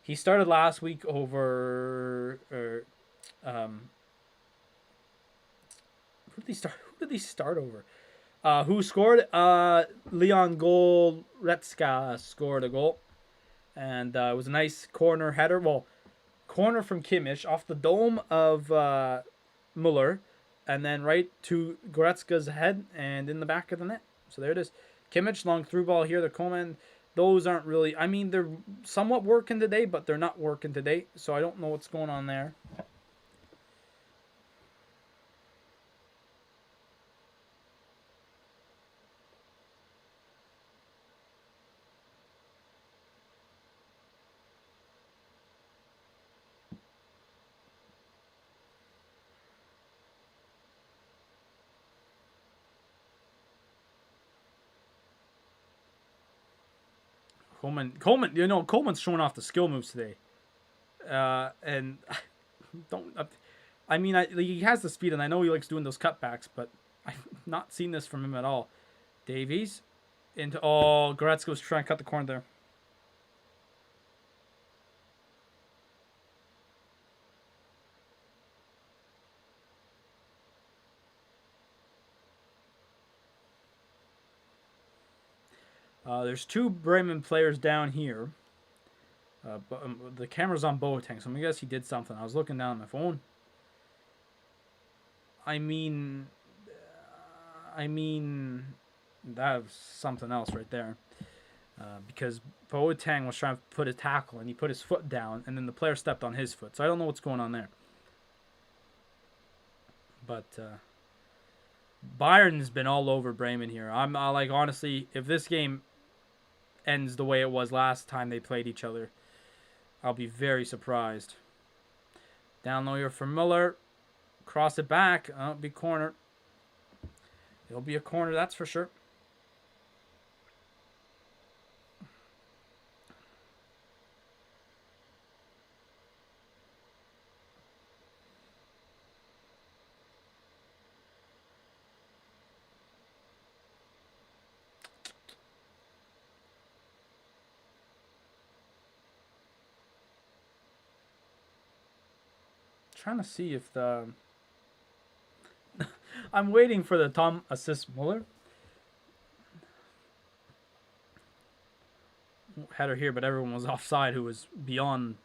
he started last week over. Who did he start? Who did he start over? Who scored? Leon Goretzka scored a goal, and it was a nice corner header. Well, corner from Kimmich off the dome of Muller, and then right to Goretzka's head and in the back of the net. So there it is. Kimmich, long through ball here. The Coman, those aren't really. I mean, they're somewhat working today, but they're not working today. So I don't know what's going on there. Coleman's showing off the skill moves today, and don't. I mean, he has the speed, and I know he likes doing those cutbacks, but I've not seen this from him at all. Davies into Goretzka was trying to cut the corner there. There's 2 Bremen players down here. But the camera's on Boateng, so I guess he did something. I was looking down at my phone. I mean, that was something else right there. Because Boateng was trying to put a tackle, and he put his foot down, and then the player stepped on his foot. So I don't know what's going on there. But Bayern's been all over Bremen here. I'm like, honestly, if this game ends the way it was last time they played each other, I'll be very surprised. Down low here for Muller. Cross it back. It'll be corner. It'll be a corner, that's for sure. Trying to see if the I'm waiting for the Tom assist Muller header here, but everyone was offside who was beyond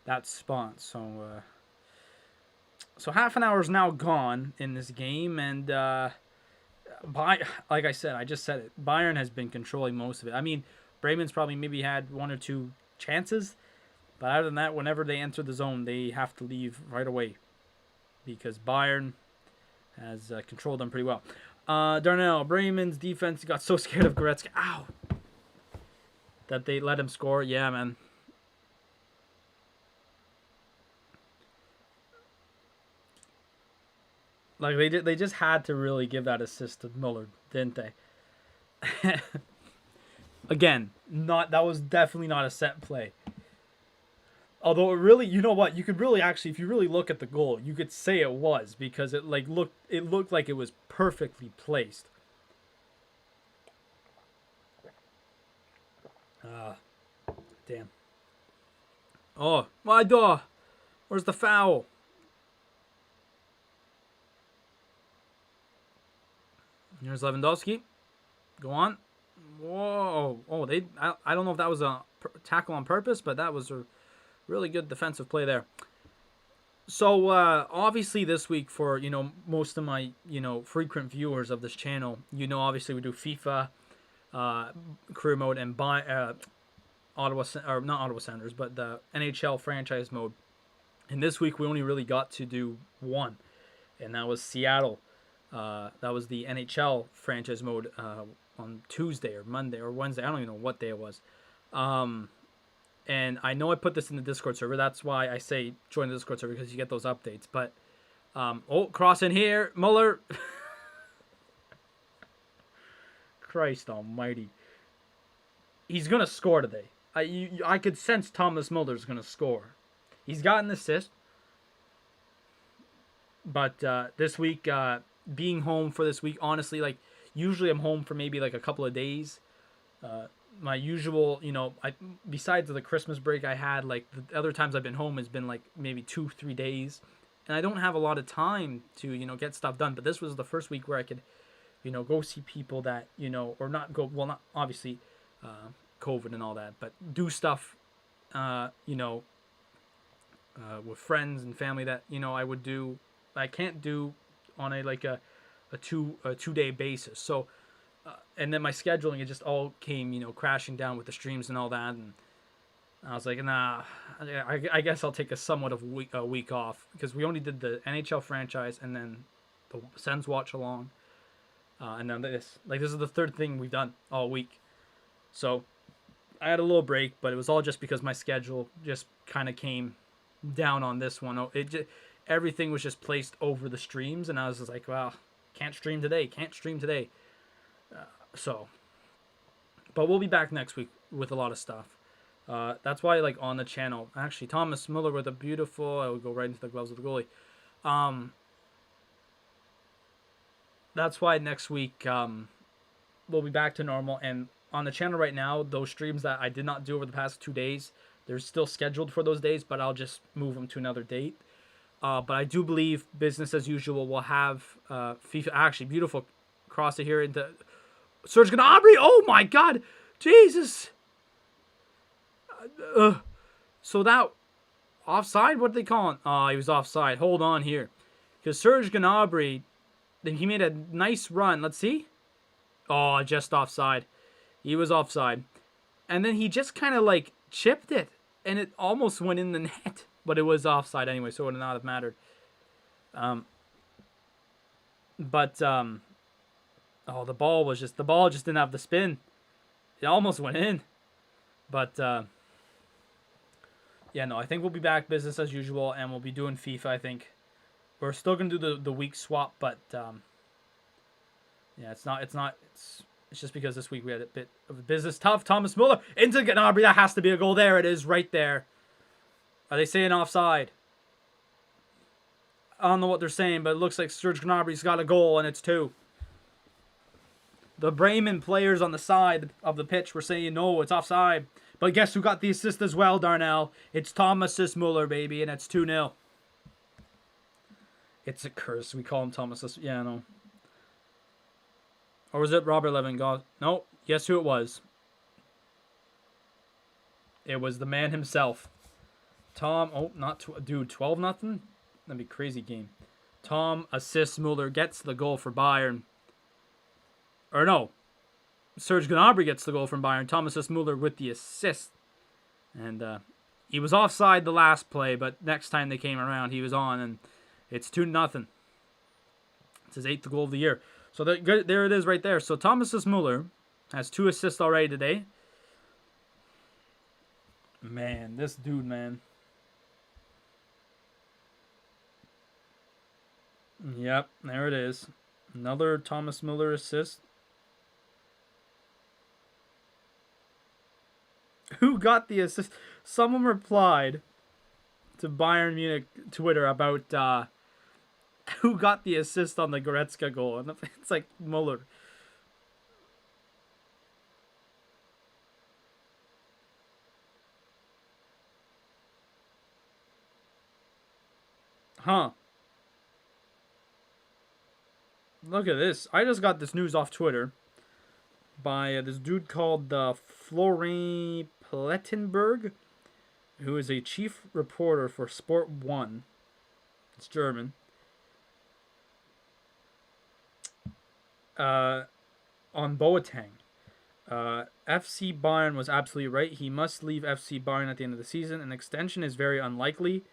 that spot. So So half an hour is now gone in this game, and like I said, I just said it. Bayern has been controlling most of it. I mean, Bremen's probably maybe had one or two chances, but other than that, whenever they enter the zone, they have to leave right away because Bayern has controlled them pretty well. Darnell, Bremen's defense got so scared of Goretzka. Ow! That they let him score. Yeah, man. Like they just had to really give that assist to Muller, didn't they? Again, that was definitely not a set play. Although it really, you know what, you could really actually, if you really look at the goal, you could say it was because it looked like it was perfectly placed. Damn. Oh, my door. Where's the foul? Here's Lewandowski. Go on. Whoa. Oh, I don't know if that was a tackle on purpose, but that was a really good defensive play there. So, obviously this week for, most of my, frequent viewers of this channel, obviously we do FIFA, career mode, and Ottawa, or not Ottawa Senators, but the NHL franchise mode. And this week we only really got to do one, and that was Seattle. That was the NHL franchise mode on Tuesday or Monday or Wednesday. I don't even know what day it was. And I know I put this in the Discord server. That's why I say join the Discord server, because you get those updates. But, cross in here. Muller. Christ almighty. He's going to score today. I could sense Thomas Muller's going to score. He's got an assist. But this week, being home for this week, honestly, like, usually I'm home for maybe like a couple of days. My usual, besides the Christmas break I had, like the other times I've been home has been like maybe 2-3 days, and I don't have a lot of time to, get stuff done. But this was the first week where I could, go see people that, or not go, well, not obviously, COVID and all that, but do stuff, with friends and family that, I would do, I can't do on a 2-day basis. So, and then my scheduling, it just all came, crashing down with the streams and all that. And I was like, nah, I guess I'll take a somewhat of a week off, because we only did the NHL franchise and then the Sens Watchalong. And then this is the third thing we've done all week. So I had a little break, but it was all just because my schedule just kind of came down on this one. Everything was just placed over the streams, and I was just like, well, can't stream today. But we'll be back next week with a lot of stuff. That's why, like, on the channel, actually, Thomas Muller with a beautiful, I would go right into the gloves of the goalie. That's why next week, we'll be back to normal. And on the channel right now, those streams that I did not do over the past 2 days, they're still scheduled for those days, but I'll just move them to another date. But I do believe business as usual will have FIFA. Actually, beautiful cross it here into Serge Gnabry. Oh my God, Jesus! So that offside? What did they call it? Oh, he was offside. Hold on here, because Serge Gnabry, he made a nice run. Let's see. Oh, just offside. He was offside, and then he just kind of like chipped it, and it almost went in the net. But it was offside anyway, so it would not have mattered. The ball just didn't have the spin. It almost went in. But, yeah, no, I think we'll be back business as usual, and we'll be doing FIFA, I think. We're still going to do the week swap, but, yeah, it's just because this week we had a bit of business. Tough, Thomas Muller into Gnabry. That has to be a goal. There it is, right there. Are they saying offside? I don't know what they're saying, but it looks like Serge Gnabry's got a goal, and it's 2. The Bremen players on the side of the pitch were saying, no, it's offside. But guess who got the assist as well, Darnell? It's Thomas Muller, baby, and it's 2-0. It's a curse. We call him Thomas. Yeah, I know. Or was it Robert Lewandowski? No, guess who it was? It was the man himself. 12-0. That'd be a crazy game. Tom assists Muller, gets the goal for Bayern. Or no, Serge Gnabry gets the goal from Bayern. Tom assists Muller with the assist. And he was offside the last play, but next time they came around, he was on, and it's 2-0. It's his 8th goal of the year. So there it is right there. So Thomas Muller has 2 assists already today. Man, this dude, man. Yep, there it is. Another Thomas Muller assist. Who got the assist? Someone replied to Bayern Munich Twitter about who got the assist on the Goretzka goal. And it's like Muller. Huh. Look at this. I just got this news off Twitter by this dude called Florian Plettenberg, who is a chief reporter for Sport 1. It's German. On Boateng. FC Bayern was absolutely right. He must leave FC Bayern at the end of the season. An extension is very unlikely.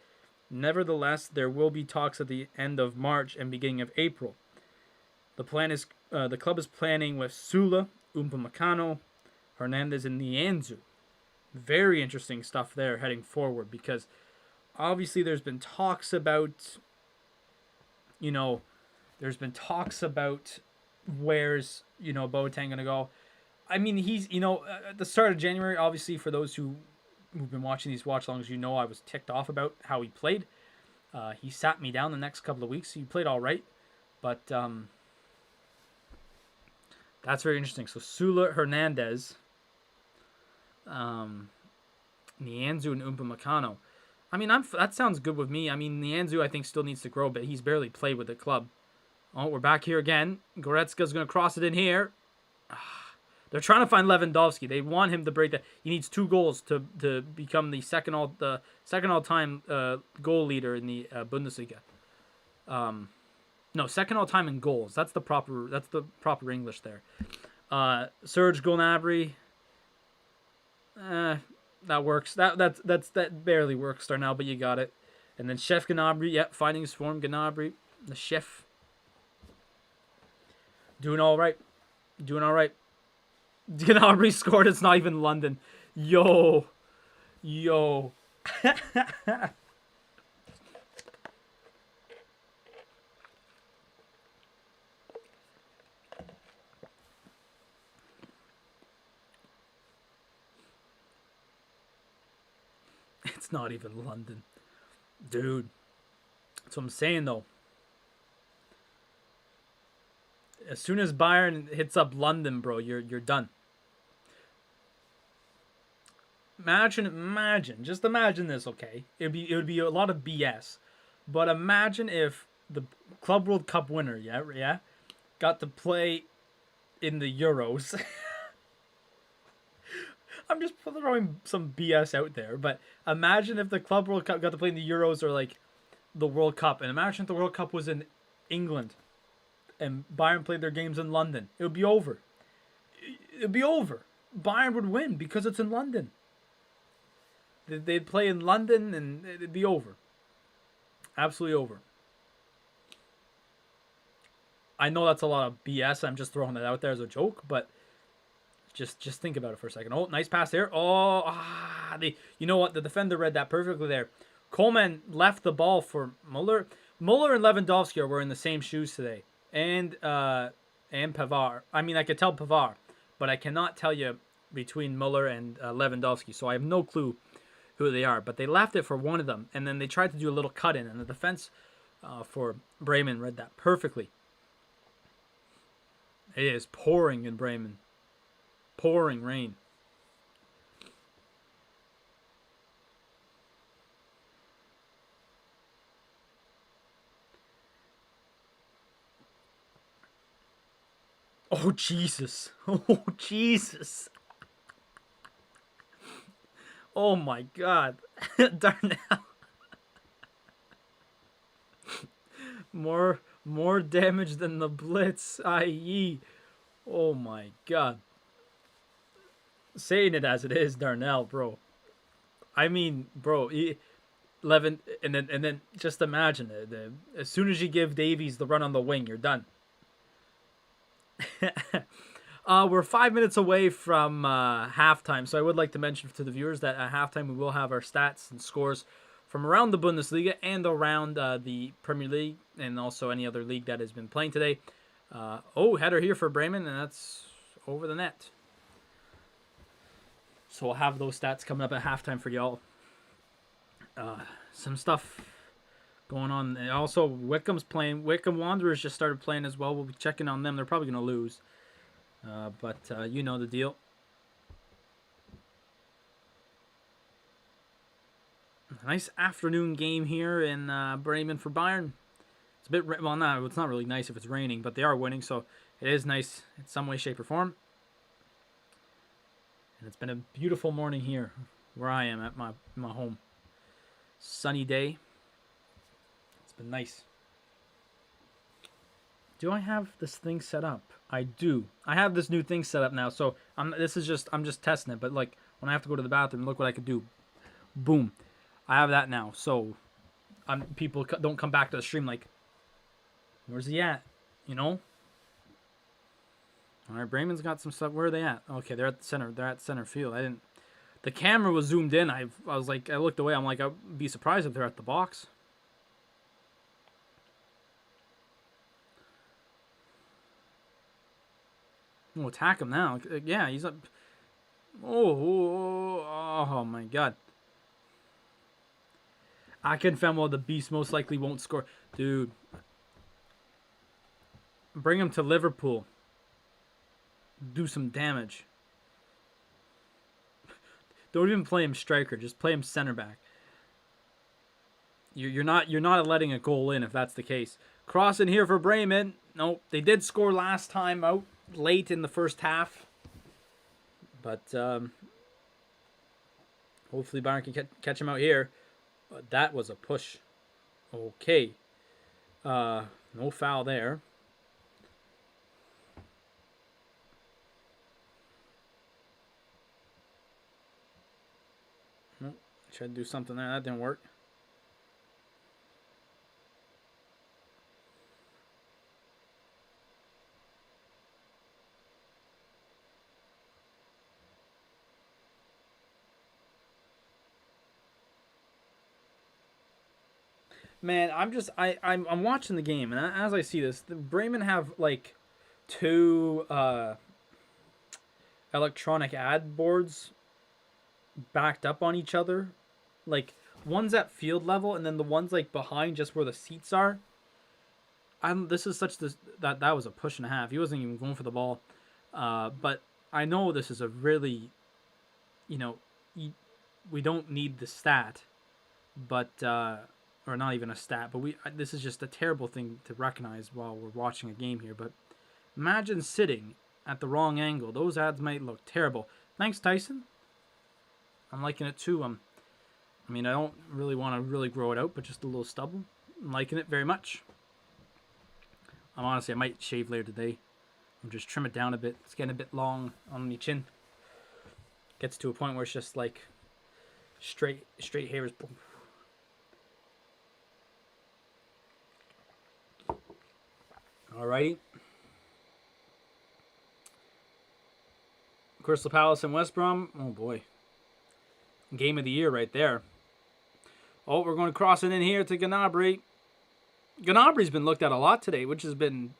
Nevertheless, there will be talks at the end of March and beginning of April. The club is planning with Sula, Upamecano, Hernandez, and Nianzou. Very interesting stuff there heading forward, because obviously there's been talks about, where's, Boateng going to go. I mean, he's, at the start of January, obviously for those who've been watching these watch-alongs, I was ticked off about how he played. He sat me down the next couple of weeks. He played all right, but that's very interesting. So Sula, Hernandez, Nianzou, and Upamecano. I mean, that sounds good with me. I mean, Nianzou, I think, still needs to grow, but he's barely played with the club. Oh, we're back here again. Goretzka's going to cross it in here. They're trying to find Lewandowski. They want him to break that. He needs 2 goals to become the second all-time goal leader in the Bundesliga. No, second all-time in goals. That's the proper English there. Serge Gnabry. That works. That barely works there now, but you got it. And then Chef Gnabry. Yep, finding his form. Gnabry, the chef. Doing all right. Gnabry scored. It's not even London. Yo. It's not even London. Dude. That's what I'm saying, though. As soon as Bayern hits up London, bro, you're done. Just imagine this, okay? It would be a lot of BS. But imagine if the Club World Cup winner, yeah, got to play in the Euros. I'm just throwing some BS out there, but imagine if the Club World Cup got to play in the Euros or like the World Cup, and imagine if the World Cup was in England and Bayern played their games in London. It would be over. Bayern would win because it's in London. They'd play in London and it'd be over. Absolutely over. I know that's a lot of BS. I'm just throwing that out there as a joke, but just think about it for a second. Oh, nice pass there. You know what? The defender read that perfectly there. Coleman left the ball for Muller. Muller and Lewandowski are wearing the same shoes today. And Pavard. I mean, I could tell Pavard, but I cannot tell you between Muller and Lewandowski, so I have no clue who they are. But they left it for one of them, and then they tried to do a little cut-in, and the defense for Bremen read that perfectly. It is pouring in Bremen. Pouring rain. Oh, Jesus. Oh, Jesus. Oh, my God. Darnell. more damage than the Blitz, i.e. Oh my god. Saying it as it is, Darnell, bro. I mean, bro, 11, and then just imagine it. As soon as you give Davies the run on the wing, you're done. We're 5 minutes away from halftime, so I would like to mention to the viewers that at halftime we will have our stats and scores from around the Bundesliga and around the Premier League and also any other league that has been playing today. Header here for Bremen, and that's over the net. So we'll have those stats coming up at halftime for y'all. Some stuff going on. And also, Wickham's playing. Wickham Wanderers just started playing as well. We'll be checking on them. They're probably going to lose. But you know the deal. Nice afternoon game here in Bremen for Bayern. It's a bit, well, no, it's not really nice if it's raining, but they are winning, so it is nice in some way, shape, or form. And it's been a beautiful morning here where I am at my home. Sunny day. It's been nice. Do I have this thing set up? I do. I have this new thing set up now, so I'm just testing it. But like when I have to go to the bathroom, look what I could do. Boom, I have that now. So people don't come back to the stream like, where's he at? You know. All right, Bremen's got some stuff. Where are they at? Okay, they're at the center. They're at center field. I didn't. The camera was zoomed in. I was like, I looked away. I'm like, I'd be surprised if they're at the box. We'll attack him now. Yeah, he's up. Oh my god. Akinfenwa, the beast, most likely won't score. Dude. Bring him to Liverpool. Do some damage. Don't even play him striker. Just play him center back. You're not letting a goal in if that's the case. Cross in here for Bremen. No, they did score last time out late in the first half. But hopefully Bayern can catch him out here. But that was a push. Okay. No foul there. Nope. Tried to do something there. That didn't work. Man, I'm watching the game, and as I see this, the Bremen have like two electronic ad boards backed up on each other. Like one's at field level, and then the one's like behind just where the seats are. This is such this that was a push and a half. He wasn't even going for the ball. But I know this is a really, we don't need the stat, but or not even a stat, but this is just a terrible thing to recognize while we're watching a game here. But imagine sitting at the wrong angle. Those ads might look terrible. Thanks, Tyson. I'm liking it too. I don't really want to really grow it out, but just a little stubble. I'm liking it very much. Honestly, I might shave later today. Or just trim it down a bit. It's getting a bit long on my chin. Gets to a point where it's just like straight hairs. Alrighty. Crystal Palace and West Brom. Oh boy. Game of the year right there. Oh, we're going to cross it in here to Gnabry. Gnabry's been looked at a lot today, which has been...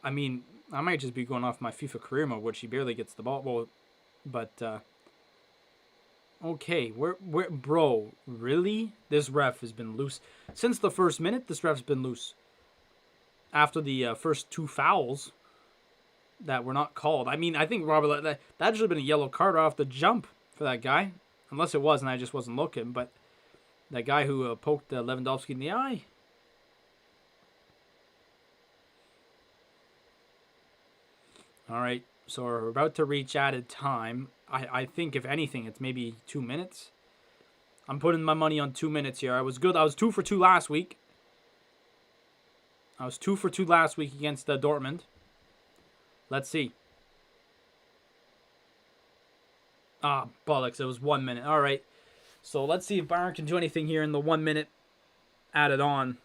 I might just be going off my FIFA career mode, which he barely gets the ball. Well, but... okay, where, bro, really? This ref has been loose. Since the first minute, this ref's been loose. After the first two fouls that were not called. I think Robert, that should have been a yellow card off the jump for that guy. Unless it was and I just wasn't looking. But that guy who poked Lewandowski in the eye. All right, so we're about to reach added time. I think, if anything, it's maybe 2 minutes. I'm putting my money on 2 minutes here. I was good. I was 2 for 2 last week. I was 2 for 2 last week against Dortmund. Let's see. Ah, bollocks. It was 1 minute. All right. So let's see if Bayern can do anything here in the 1 minute added on.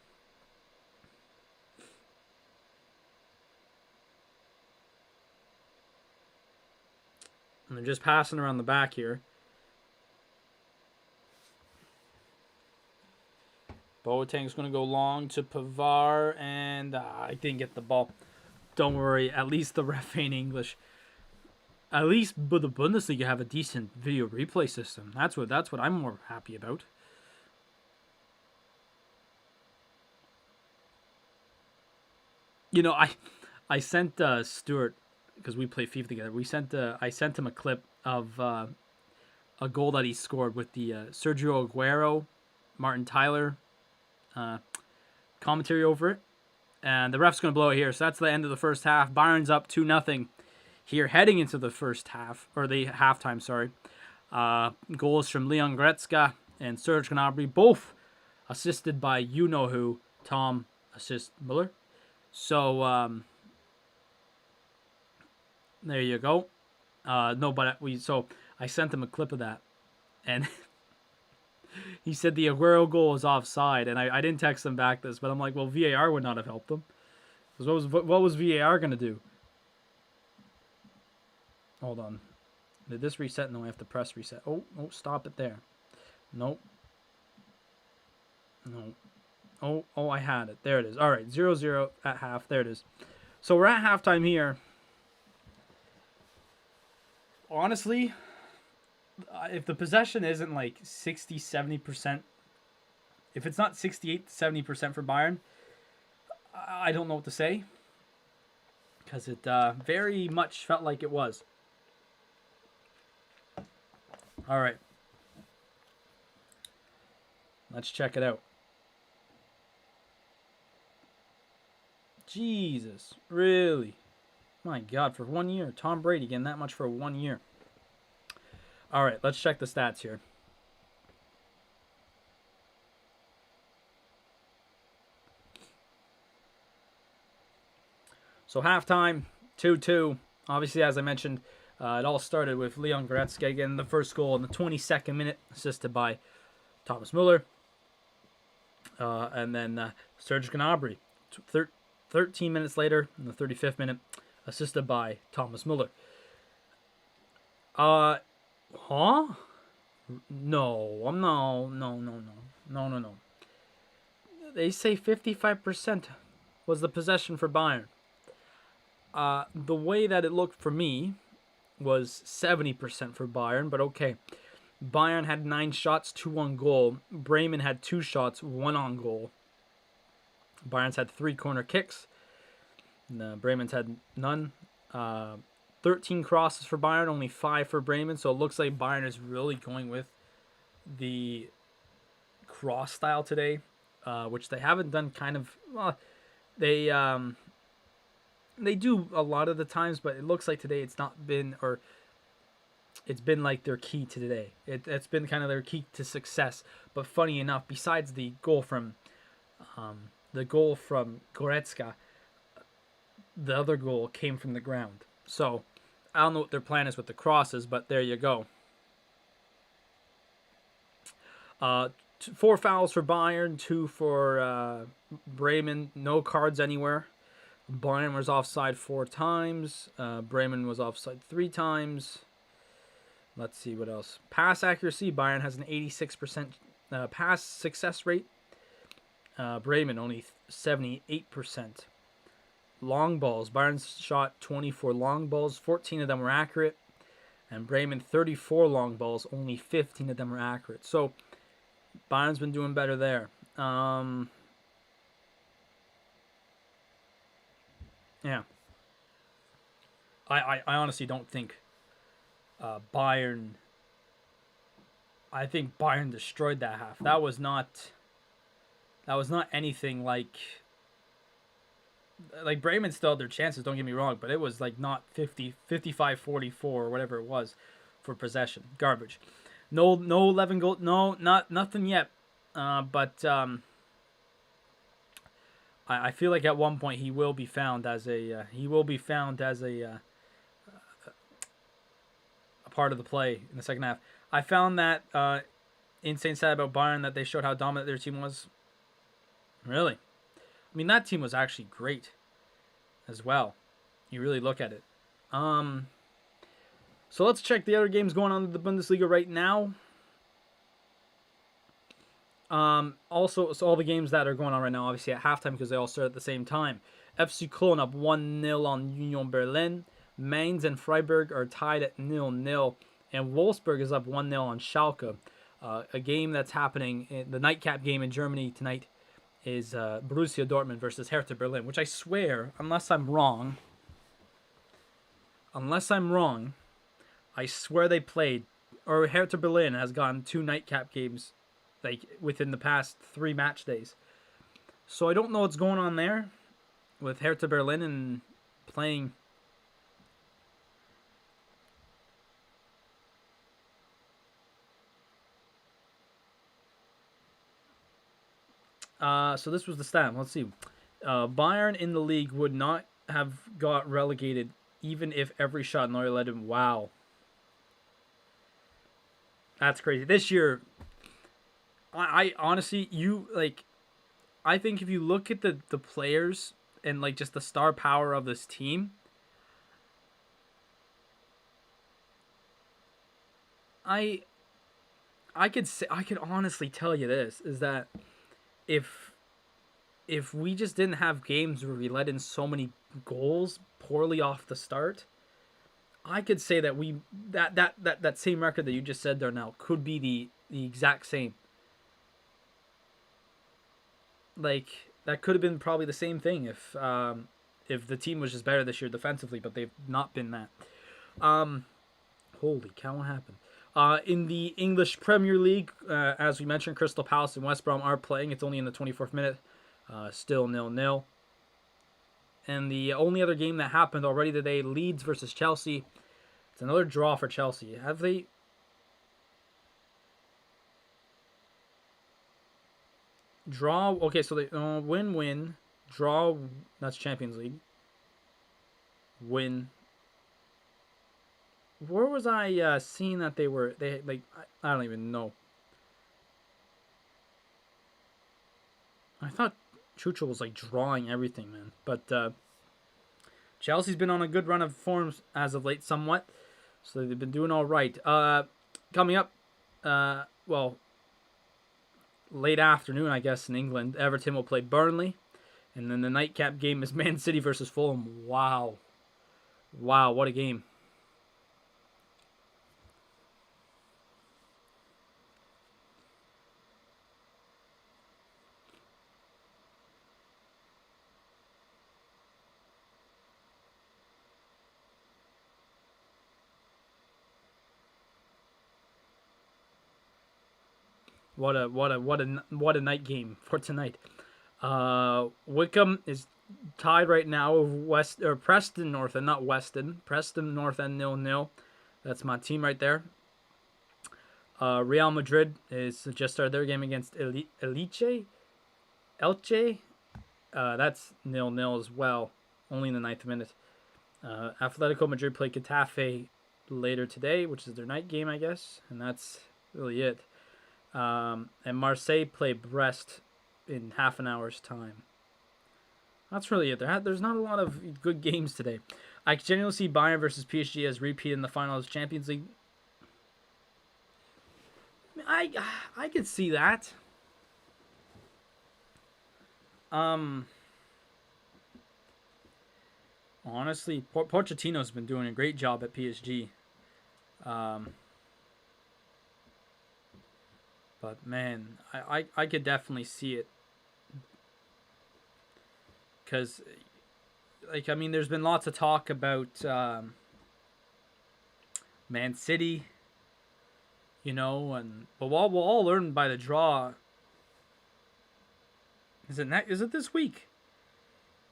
And they're just passing around the back here. Boateng's going to go long to Pavard, and I didn't get the ball. Don't worry, at least the ref ain't English. At least the Bundesliga have a decent video replay system. That's what I'm more happy about. You know, I sent Stuart, because we play FIFA together. I sent him a clip of a goal that he scored with the Sergio Aguero, Martin Tyler commentary over it. And the ref's going to blow it here. So that's the end of the first half. Bayern's up 2-0 here heading into the first half, or the halftime, sorry. Goals from Leon Goretzka and Serge Gnabry, both assisted by you-know-who, Tom assist Muller. So, there you go. So I sent him a clip of that. And he said the Aguero goal was offside, and I didn't text him back this, but I'm like, well, VAR would not have helped him. Because what was VAR going to do? Hold on. Did this reset? No, I have to press reset. Oh, stop it there. Nope. No. Oh, I had it. There it is. All right, 0-0 at half. There it is. So we're at halftime here. Honestly, if the possession isn't like 60, 70%, if it's not 68 to 70% for Bayern, I don't know what to say. Because it very much felt like it was. All right. Let's check it out. Jesus, really? My God, for 1 year. Tom Brady getting that much for 1 year. All right, let's check the stats here. So halftime, 2-2. Obviously, as I mentioned, it all started with Leon Goretzka getting the first goal in the 22nd minute, assisted by Thomas Muller. And then Serge Gnabry, 13 minutes later, in the 35th minute, assisted by Thomas Muller. No. They say 55% was the possession for Bayern. The way that it looked for me was 70% for Bayern, but okay. Bayern had 9 shots, 2 on goal. Bremen had 2 shots, 1 on goal. Bayern's had 3 corner kicks. Bremen's had none. 13 crosses for Bayern, only 5 for Bremen. So it looks like Bayern is really going with the cross style today, which they haven't done kind of... Well, they do a lot of the times, but it looks like today it's not been... or it's been like their key to today. It's been kind of their key to success. But funny enough, besides the goal from Goretzka, the other goal came from the ground. So I don't know what their plan is with the crosses, but there you go. 4 fouls for Bayern, 2 for Bremen. No cards anywhere. Bayern was offside 4 times. Bremen was offside 3 times. Let's see what else. Pass accuracy. Bayern has an 86% pass success rate. Bremen only 78%. Long balls. Bayern shot 24 long balls. 14 of them were accurate. And Bremen 34 long balls. Only 15 of them were accurate. So Bayern's been doing better there. Yeah. I honestly don't think Bayern... I think Bayern destroyed that half. That was not anything like Bremen still had their chances, don't get me wrong, but it was like not 55-44 or whatever it was for possession. Garbage. No 11 goal, nothing yet. But I feel like at one point he will be found as a part of the play in the second half. I found that insane sad about Bayern that they showed how dominant their team was. Really, I mean that team was actually great as well. You really look at it. So let's check the other games going on in the Bundesliga right now. Also, so all the games that are going on right now, obviously at halftime because they all start at the same time. FC Cologne up 1-0 on Union Berlin. Mainz and Freiburg are tied at 0-0. And Wolfsburg is up 1-0 on Schalke. A game that's happening, the nightcap game in Germany tonight is Borussia Dortmund versus Hertha Berlin, which I swear, unless I'm wrong, I swear they played, or Hertha Berlin has gotten 2 nightcap games like within the past 3 match days. So I don't know what's going on there with Hertha Berlin and playing. So this was the stat. Let's see. Bayern in the league would not have got relegated even if every shot Neuer led him. Wow. That's crazy. This year, I honestly, I think if you look at the players and like just the star power of this team, I could honestly tell you this is that if we just didn't have games where we let in so many goals poorly off the start, I could say that that same record that you just said there now could be the exact same. Like that could have been probably the same thing if the team was just better this year defensively, but they've not been that. Holy cow, what happened? In the English Premier League, as we mentioned, Crystal Palace and West Brom are playing. It's only in the 24th minute, still 0-0. And the only other game that happened already today, Leeds versus Chelsea. It's another draw for Chelsea. Have they... Draw... Okay, so they win-win. Draw... That's Champions League. Win. Where was I seeing that they were... They like I don't even know. I thought Chucho was like drawing everything, man. But Chelsea's been on a good run of forms as of late, somewhat. So they've been doing all right. Coming up, well, late afternoon, I guess, in England, Everton will play Burnley. And then the nightcap game is Man City versus Fulham. Wow. Wow, what a game. What a night game for tonight. Wickham is tied right now with Preston North End, not Weston. Preston North End 0-0. That's my team right there. Real Madrid is just started their game against Elche. That's 0-0 as well. Only in the 9th minute. Atletico Madrid play Getafe later today, which is their night game, I guess, and that's really it. And Marseille play Brest in half an hour's time. That's really it. There's not a lot of good games today. I genuinely see Bayern versus PSG as repeat in the finals of Champions League. I could see that. Honestly, Pochettino's been doing a great job at PSG. But man, I could definitely see it. Because, like, I mean, there's been lots of talk about Man City, you know, but we'll all learn by the draw. Is it this week?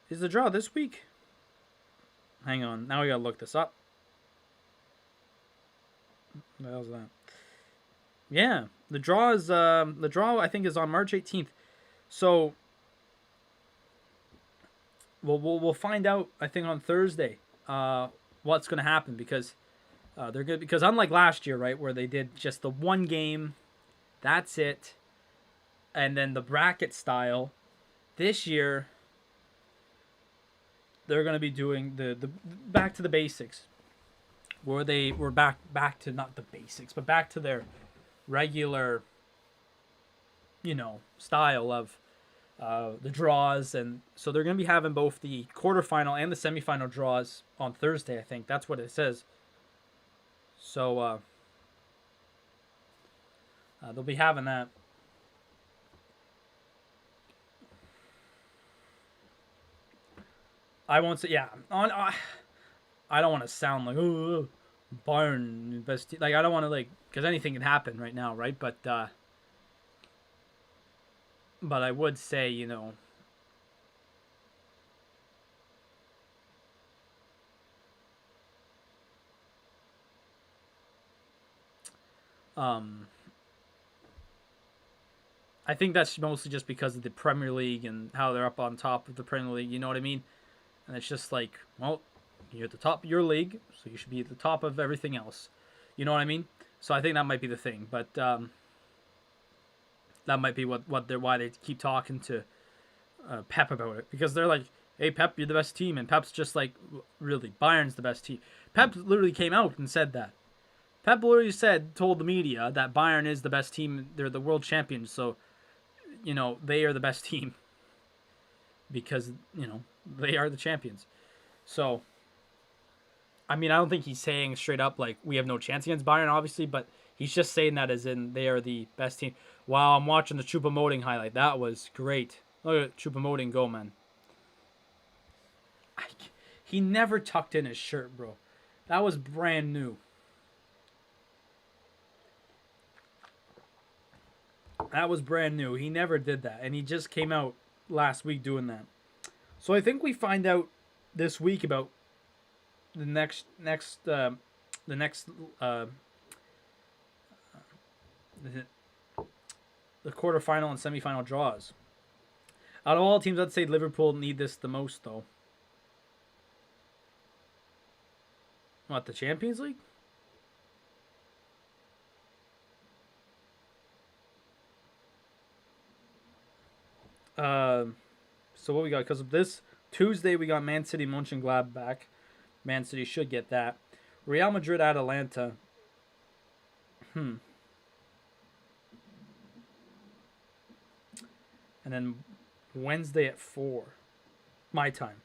Is the draw this week? Hang on, now we gotta look this up. What the hell's that? Yeah, the draw I think is on March 18th. So we'll find out. I think on Thursday, what's going to happen because they're good. Because unlike last year, right, where they did just the one game, that's it, and then the bracket style. This year, they're going to be doing the back to the basics, where they were back to not the basics, but back to their regular, style of the draws, and so they're going to be having both the quarterfinal and the semifinal draws on Thursday. I think that's what it says. So they'll be having that. I won't say yeah. I don't want to sound like oh Bayern best team. Like I don't want to like because anything can happen right now, right? But I would say um I think that's mostly just because of the Premier League and how they're up on top of the Premier League. You know what I mean? And it's just like, well, you're at the top of your league, so you should be at the top of everything else. You know what I mean? So I think that might be the thing, but that might be what they're why they keep talking to Pep about it because they're like, "Hey Pep, you're the best team," and Pep's just like, "Really, Bayern's the best team." Pep literally came out and said that. Pep literally told the media that Bayern is the best team. They're the world champions, so they are the best team because they are the champions. So I mean, I don't think he's saying straight up like we have no chance against Bayern, obviously, but he's just saying that as in they are the best team. Wow, I'm watching the Choupo-Moting highlight. That was great. Look at Choupo-Moting go, man. I, he never tucked in his shirt, bro. That was brand new. That was brand new. He never did that, and he just came out last week doing that. So I think we find out this week about the next uh, the quarterfinal and semifinal draws. Out of all teams, I'd say Liverpool need this the most, though. What, the Champions League? Um, so what we got? Because of this Tuesday, we got Man City Mönchengladbach. Man City should get that. Real Madrid Atalanta. Hmm. And then Wednesday at 4. My time.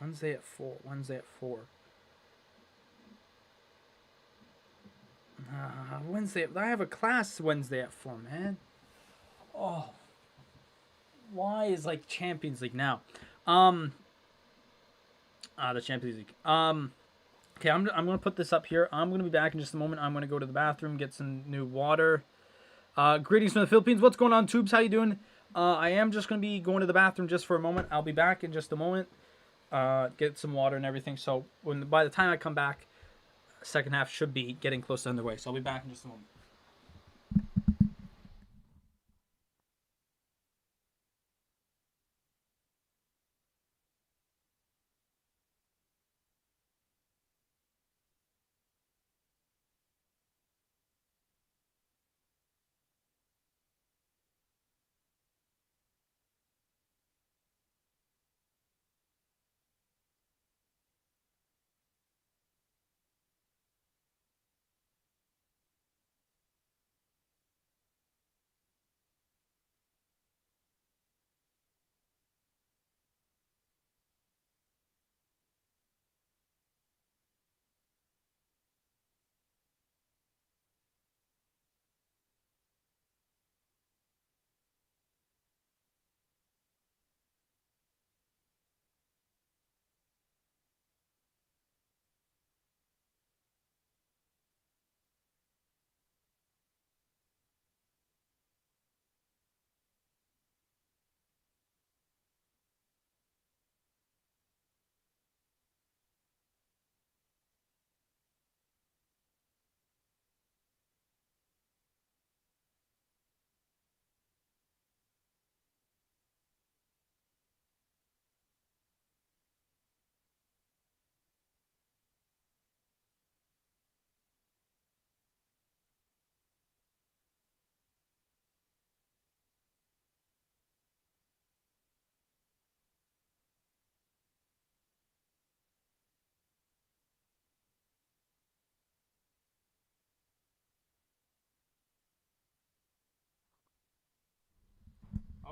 Wednesday at 4. Wednesday at 4. Wednesday. I have a class Wednesday at 4, man. Oh, why is like Champions League now? Um, the Champions League. Okay, I'm gonna put this up here. I'm gonna be back in just a moment. I'm gonna go to the bathroom, get some new water. Greetings from the Philippines. What's going on, Tubes? How you doing? I am just gonna be going to the bathroom just for a moment. I'll be back in just a moment. Get some water and everything. So by the time I come back, second half should be getting close to underway. So I'll be back in just a moment.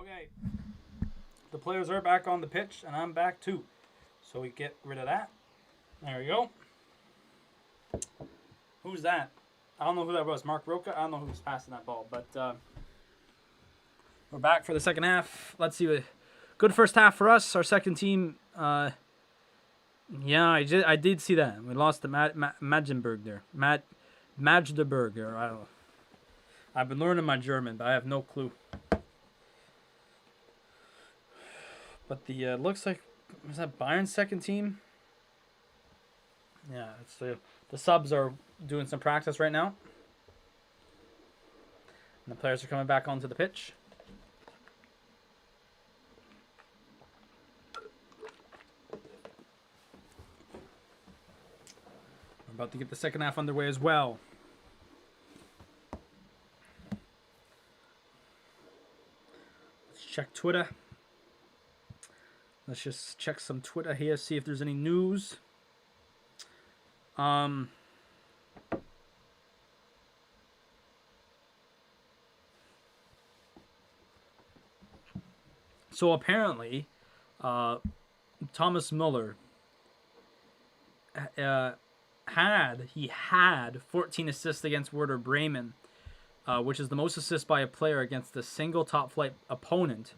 Okay. The players are back on the pitch, and I'm back too. So we get rid of that. There we go. Who's that? I don't know who that was. Mark Roca? I don't know who was passing that ball. But we're back for the second half. Let's see. Good first half for us. Our second team. Yeah, I did see that. We lost to Magdeburg there. Magdeburg. Or I don't know. I've been learning my German, but I have no clue. But the looks like, was that Bayern's second team? Yeah, it's the subs are doing some practice right now. And the players are coming back onto the pitch. We're about to get the second half underway as well. Let's check Twitter. Let's just check some Twitter here, see if there's any news. So apparently, Thomas Müller had 14 assists against Werder Bremen, which is the most assists by a player against a single top-flight opponent.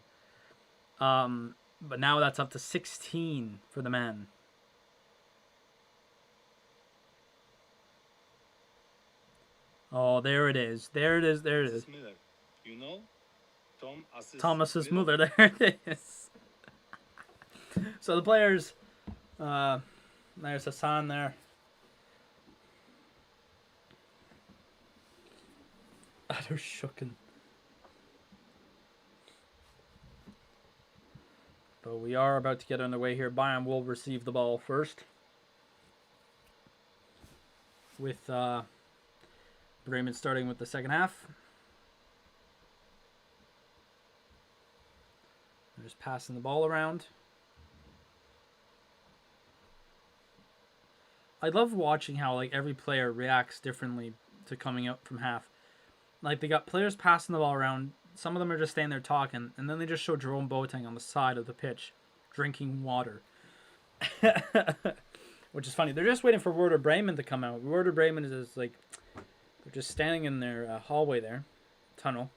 But now that's up to 16 for the man. Oh, there it is. There it is. There it is. Miller. You know? Thomas Müller. There it is. So the players, there's Hassan there. They're shooken. But we are about to get underway here. Bayern will receive the ball first. With Bremen starting with the second half. They're just passing the ball around. I love watching how like every player reacts differently to coming out from half. Like they got players passing the ball around. Some of them are just standing there talking, and then they just show Jerome Boateng on the side of the pitch drinking water. Which is funny. They're just waiting for Werder Bremen to come out. Werder Bremen is like, they're just standing in their hallway there, tunnel.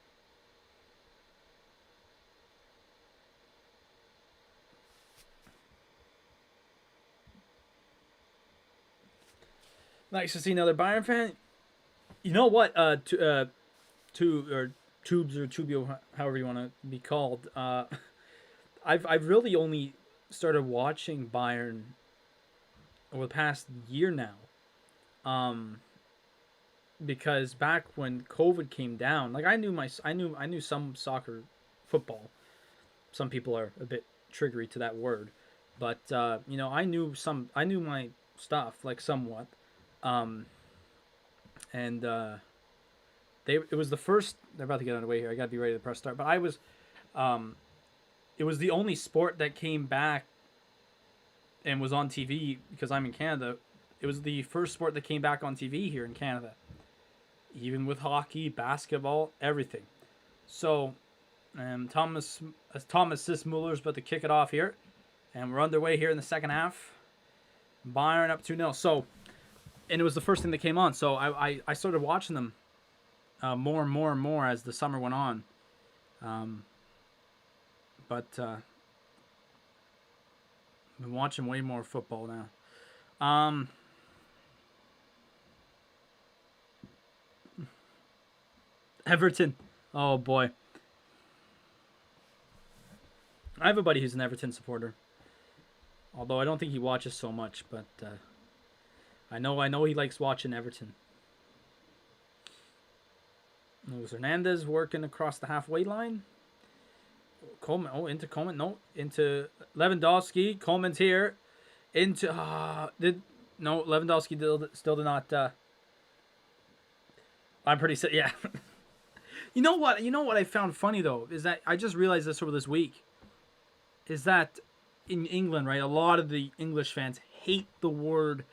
Nice to see another Bayern fan. You know what? Tubes or Tubio, however you want to be called. I've really only started watching Bayern over the past year now. Because back when COVID came down, like I knew some soccer, football. Some people are a bit triggery to that word, but you know, I knew my stuff like somewhat. It was the first. They're about to get underway here. I gotta be ready to press start. But it was the only sport that came back and was on TV because I'm in Canada. It was the first sport that came back on TV here in Canada, even with hockey, basketball, everything. So, Thomas Müller about to kick it off here, and we're underway here in the second half. Bayern up 2-0. So, and it was the first thing that came on. So I started watching them more and more as the summer went on. But I've been watching way more football now. Everton. Oh boy. I have a buddy who's an Everton supporter. Although I don't think he watches so much, but I know he likes watching Everton. There's Hernandez working across the halfway line. Coleman, into Coleman, no, into Lewandowski. Coleman's here. Into Lewandowski still did not. I'm pretty sick. Yeah. You know what I found funny though is that I just realized this over this week. Is that in England, right? A lot of the English fans hate the word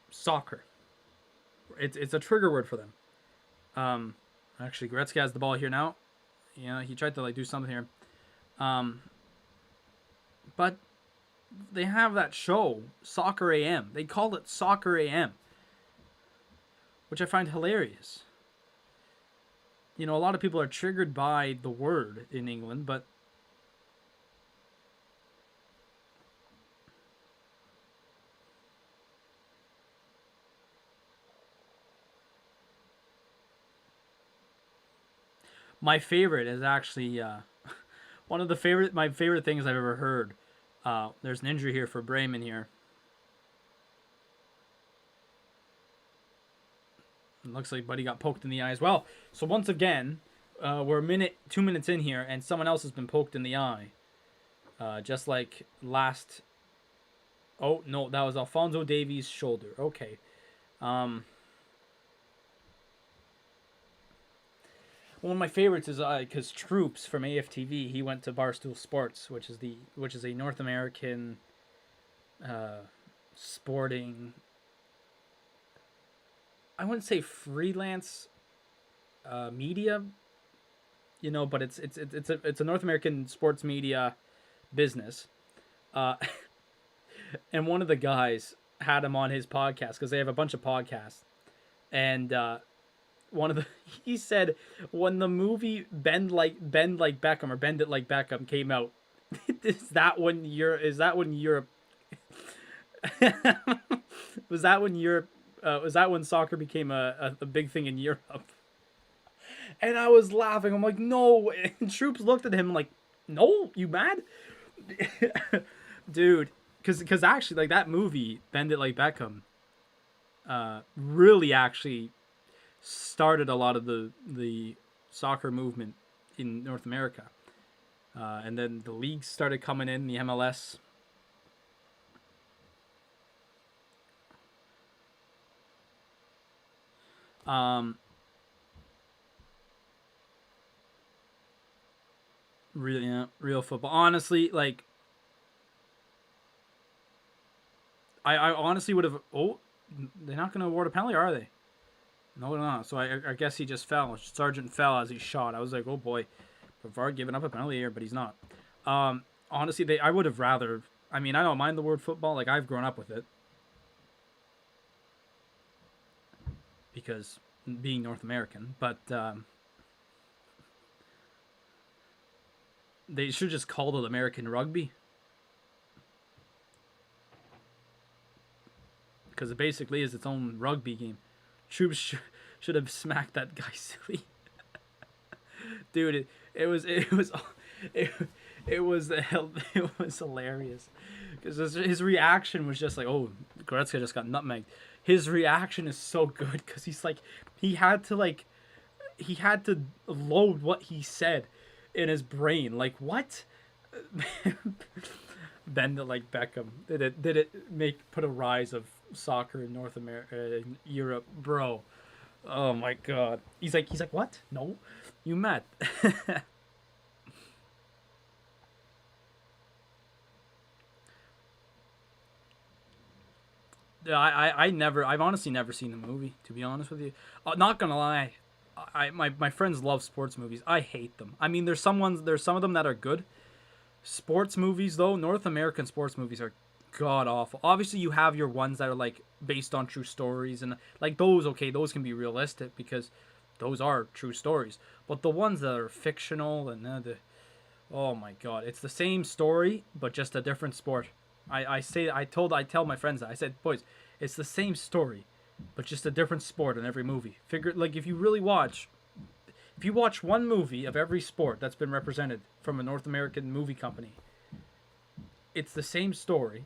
soccer. It's a trigger word for them. Actually, Goretzka has the ball here now. You know, he tried to like do something here. Um, but they have that show, Soccer AM. They called it Soccer AM, which I find hilarious. You know, a lot of people are triggered by the word in England, but my favorite is actually one of my favorite things I've ever heard. There's an injury here for Bremen here. It looks like Buddy got poked in the eye as well. So once again, we're 2 minutes in here, and someone else has been poked in the eye. Just like last. Oh no, that was Alphonso Davies' shoulder. Okay. One of my favorites is because Troops from AFTV, he went to Barstool Sports, which is a North American sporting. I wouldn't say freelance media, you know, but it's a North American sports media business. Uh, and one of the guys had him on his podcast because they have a bunch of podcasts, and one of the he said when the movie Bend Like Beckham or Bend It Like Beckham came out, is that when Europe was that when Europe was that when soccer became a big thing in Europe? And I was laughing. I'm like, no. And Troops looked at him like, no, you mad? Dude, because actually, like, that movie, Bend It Like Beckham, really actually started a lot of the soccer movement in North America. And then the leagues started coming in, the MLS. Really, yeah, real football. Honestly, like, I honestly would have. Oh, they're not going to award a penalty, are they? No, they're not. So I guess he just fell. Sargent fell as he shot. I was like, oh boy, Pavard giving up a penalty here, but he's not. Honestly, I would have rather. I mean, I don't mind the word football. Like, I've grown up with it because being North American, but they should just call it American rugby because it basically is its own rugby game. Troops should have smacked that guy silly. Dude, it, it was it was hilarious because his reaction was just like, oh, Goretzka just got nutmegged. His reaction is so good because he's like, he had to load what he said in his brain. Like, what? Bend It Like Beckham. Did it put a rise of soccer in North America, in Europe, bro? Oh my god. He's like, what? No, you met. I've honestly never seen the movie, to be honest with you. Not gonna lie, my friends love sports movies. I hate them. I mean, there's some of them that are good. Sports movies though, North American sports movies are god awful. Obviously, you have your ones that are like based on true stories, and like those, okay, those can be realistic because those are true stories. But the ones that are fictional and oh my god, it's the same story but just a different sport. I tell my friends that. I said, boys, it's the same story, but just a different sport in every movie. Figure, like, if you watch one movie of every sport that's been represented from a North American movie company, it's the same story.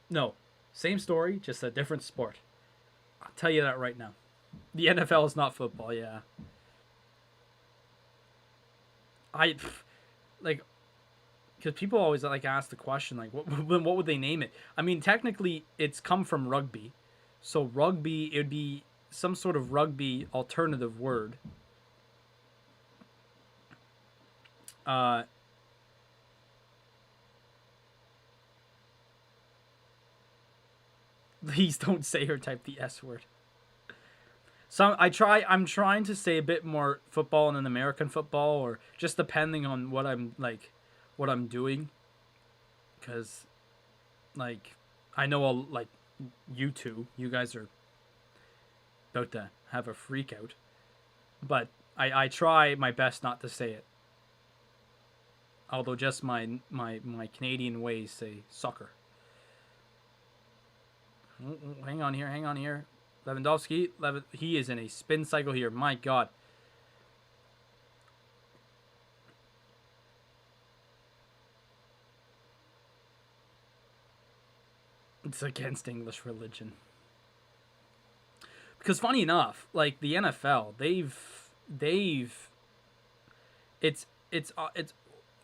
No, same story, just a different sport. I'll tell you that right now. The NFL is not football. Yeah, I like because people always like ask the question like, what would they name it? I mean, technically, it's come from rugby, so rugby, it would be some sort of rugby alternative word. Uh, please don't say or type the S word. I'm trying to say a bit more football than American football, or just depending on what what I'm doing, because like I know like you guys are about to have a freak out, but I try my best not to say it. Although just my Canadian ways say soccer. Hang on here, hang on here. Lewandowski, he is in a spin cycle here. My God. It's against English religion. Because funny enough, like the NFL, they've it's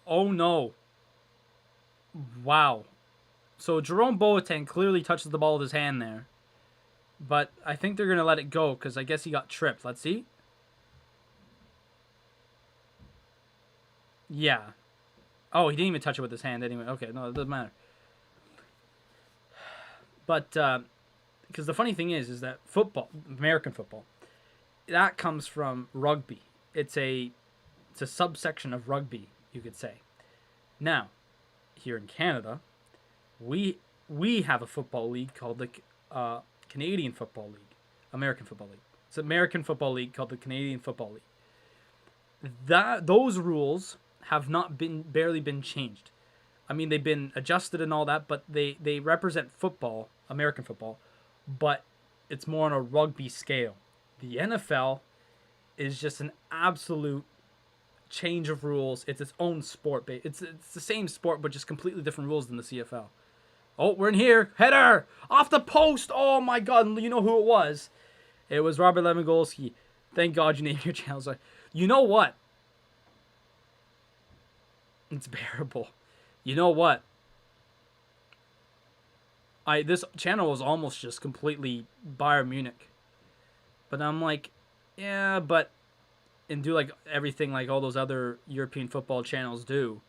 oh no. Wow. So Jerome Boateng clearly touches the ball with his hand there. But I think they're going to let it go because I guess he got tripped. Let's see. Yeah. Oh, he didn't even touch it with his hand anyway. Okay, no, it doesn't matter. But because the funny thing is that football, American football, that comes from rugby. It's a subsection of rugby, you could say. Now, here in Canada, we have a football league called the Canadian Football League, American Football League. It's an American Football League called the Canadian Football League. Those rules have not been barely been changed. I mean, they've been adjusted and all that, but they represent football, American football, but it's more on a rugby scale. The NFL is just an absolute change of rules. It's its own sport. It's the same sport, but just completely different rules than the CFL. Oh, we're in here. Header! Off the post! Oh my God, you know who it was? It was Robert Lewandowski. Thank God you named your channel. So, you know what? It's bearable. You know what? This channel was almost just completely Bayern Munich. But I'm like, yeah, but and do like everything like all those other European football channels do.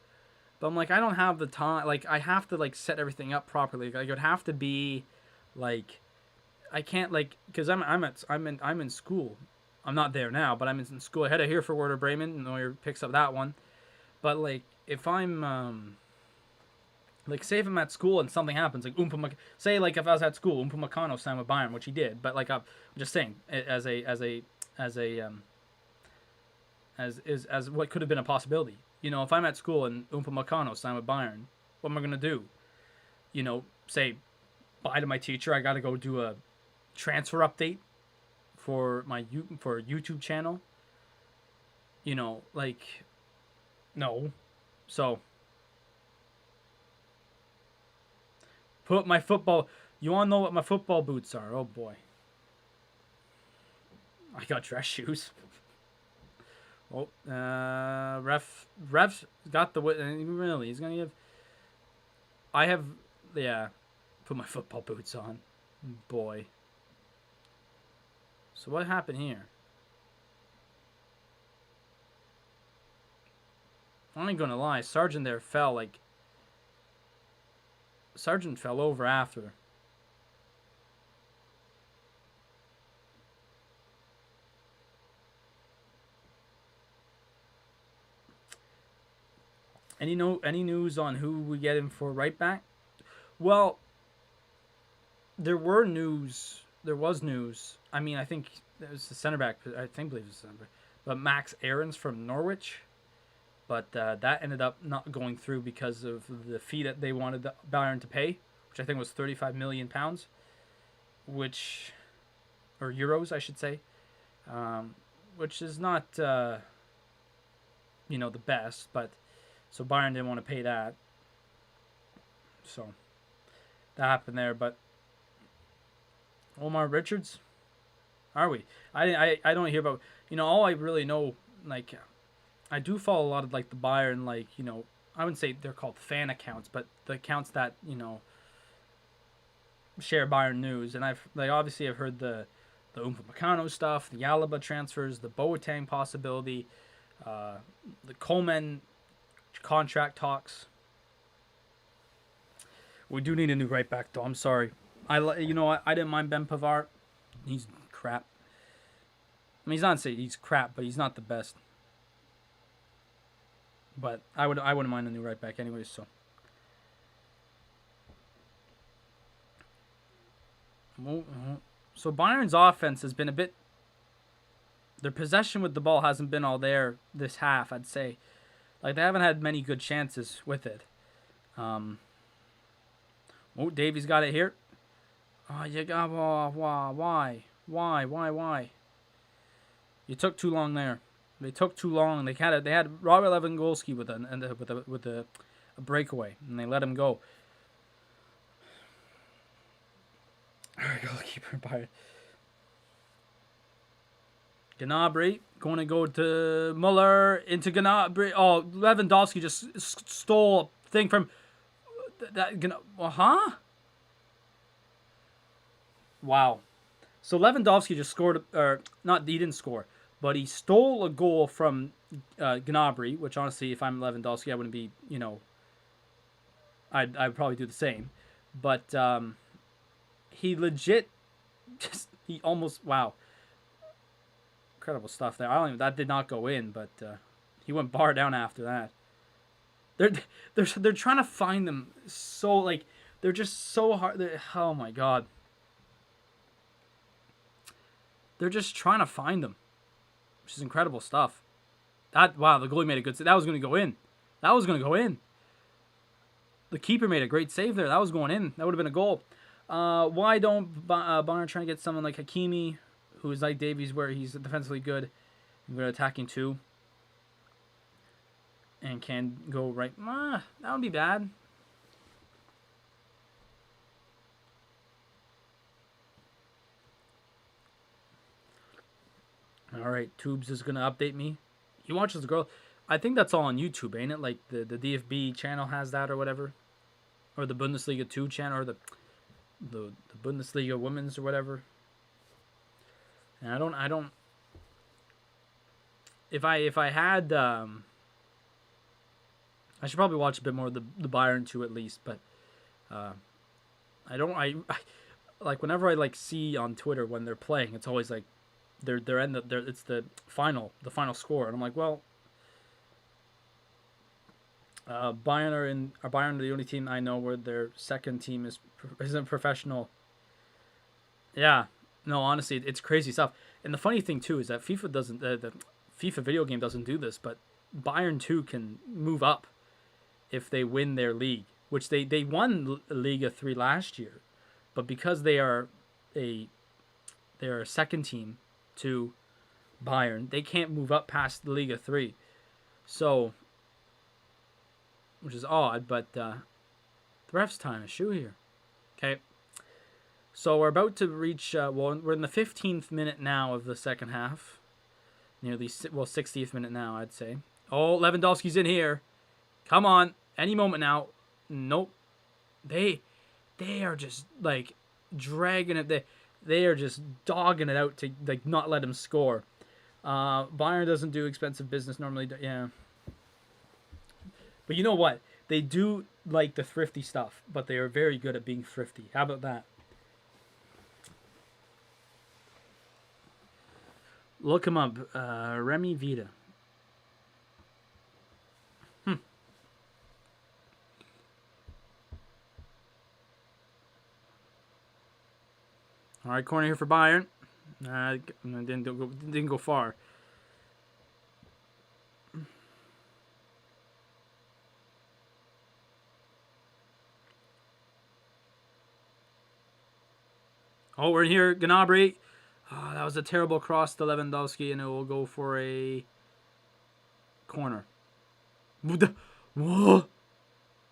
But I'm like, I don't have the time. Like, I have to like set everything up properly. Like, it would have to be, like, I can't like, cause I'm in school. I'm not there now, but I'm in school. I had to hear for Werder Bremen. Neuer picks up that one. But like, if I'm like, say if I'm at school and something happens, like say like if I was at school, Upamecano signed with Bayern, which he did. But like, I'm just saying, as what could have been a possibility. You know, if I'm at school and Upamecano signed with Bayern, what am I gonna do? You know, say bye to my teacher. I gotta go do a transfer update for for a YouTube channel. You know, like, no. So put my football. You wanna know what my football boots are? Oh boy, I got dress shoes. Oh, ref got the really. He's gonna give. I have, yeah, put my football boots on, boy. So what happened here? I ain't gonna lie, Sargent there fell like. Sargent fell over after. Any news on who we get in for right back? Well, there was news. I mean, I think it was the center back. I believe it was the center back. But Max Aarons from Norwich. But that ended up not going through because of the fee that they wanted the Bayern to pay, which I think was £35 million, or euros, I should say, which is not, the best. But so Bayern didn't want to pay that. So that happened there. But Omar Richards, are we? I don't hear about, all I really know, like, I do follow a lot of like the Bayern, like, I wouldn't say they're called fan accounts, but the accounts that, share Bayern news. And I've heard the Upamecano stuff, the Alaba transfers, the Boateng possibility, the Coleman contract talks. We do need a new right back though. I'm sorry. I didn't mind Ben Pavard. He's crap. mean, he's not saying he's crap, but he's not the best. But I wouldn't mind a new right back anyways. So Bayern's offense has been a bit. Their possession with the ball hasn't been all there this half, I'd say. Like, they haven't had many good chances with it. Davies got it here. Oh, you got. Why? You took too long there. They took too long. They had Robert Lewandowski with a breakaway, and they let him go. All right, goalkeeper Bayern. Gnabry going to go to Muller into Gnabry. Oh, Lewandowski just stole a thing from that. Huh? Wow. So Lewandowski just scored, or not, he didn't score, but he stole a goal from Gnabry, which honestly, if I'm Lewandowski, I wouldn't be, I'd probably do the same. But he legit, he almost, wow. Incredible stuff there. That did not go in, but he went bar down after that. They're trying to find them so, like, they're just so hard. Oh my god. They're just trying to find them, which is incredible stuff. Wow, the goalie made a good save. That was going to go in. The keeper made a great save there. That was going in. That would have been a goal. Why don't Bayern try to get someone like Hakimi, who is like Davies, where he's defensively good, good attacking too, and can go right? That would be bad. All right, Tubes is gonna update me. He watches the girl. I think that's all on YouTube, ain't it? Like the DFB channel has that or whatever, or the Bundesliga 2 channel, or the Bundesliga Women's or whatever. And I don't. If I had, I should probably watch a bit more of the Bayern 2 at least, but I don't. I like whenever I like see on Twitter when they're playing, it's always like it's the final score, and I'm like, well, Bayern are the only team I know where their second team isn't professional. Yeah, no, honestly, it's crazy stuff. And the funny thing too is that FIFA doesn't, the FIFA video game doesn't do this, but Bayern 2 can move up if they win their league, which they won Liga 3 last year, but because they're a second team to Bayern, they can't move up past the Liga 3. So, which is odd, but the ref's tying a shoe here. Okay. So we're about to reach, we're in the 15th minute now of the second half. Nearly, 60th minute now, I'd say. Oh, Lewandowski's in here. Come on. Any moment now. Nope. They are just, like, dragging it. They are just dogging it out to, like, not let him score. Bayern doesn't do expensive business normally. Yeah. But you know what? They do like the thrifty stuff, but they are very good at being thrifty. How about that? Look him up. Remy Vida. All right, corner here for Bayern. Didn't go far. Oh, we're in here. Gnabry. Oh, that was a terrible cross to Lewandowski, and it will go for a corner. Whoa.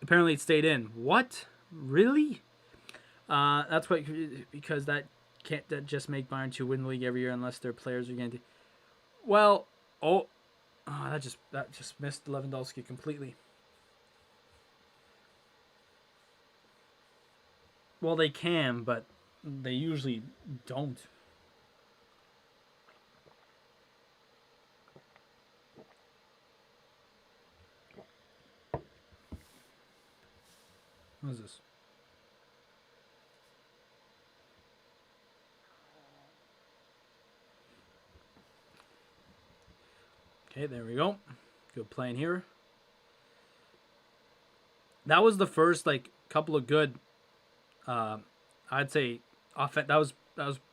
Apparently it stayed in. What? Really? That's what, because that just make Bayern 2 win the league every year unless their players are going to. Well, that just missed Lewandowski completely. Well, they can, but they usually don't. What is this? Okay, there we go. Good playing here. That was the first like couple of good. I'd say that was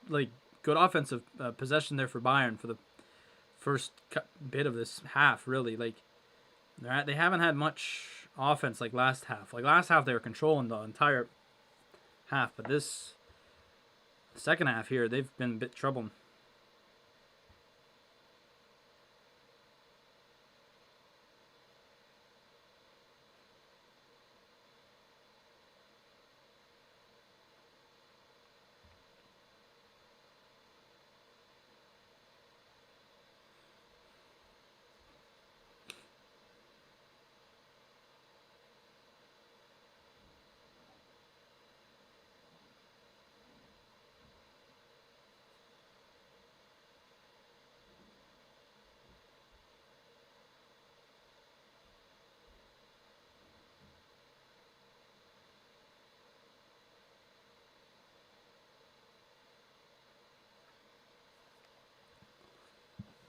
like good offensive possession there for Bayern for the first bit of this half. Really, like they haven't had much offense like last half. Like last half they were controlling the entire half, but this second half here they've been a bit troubled.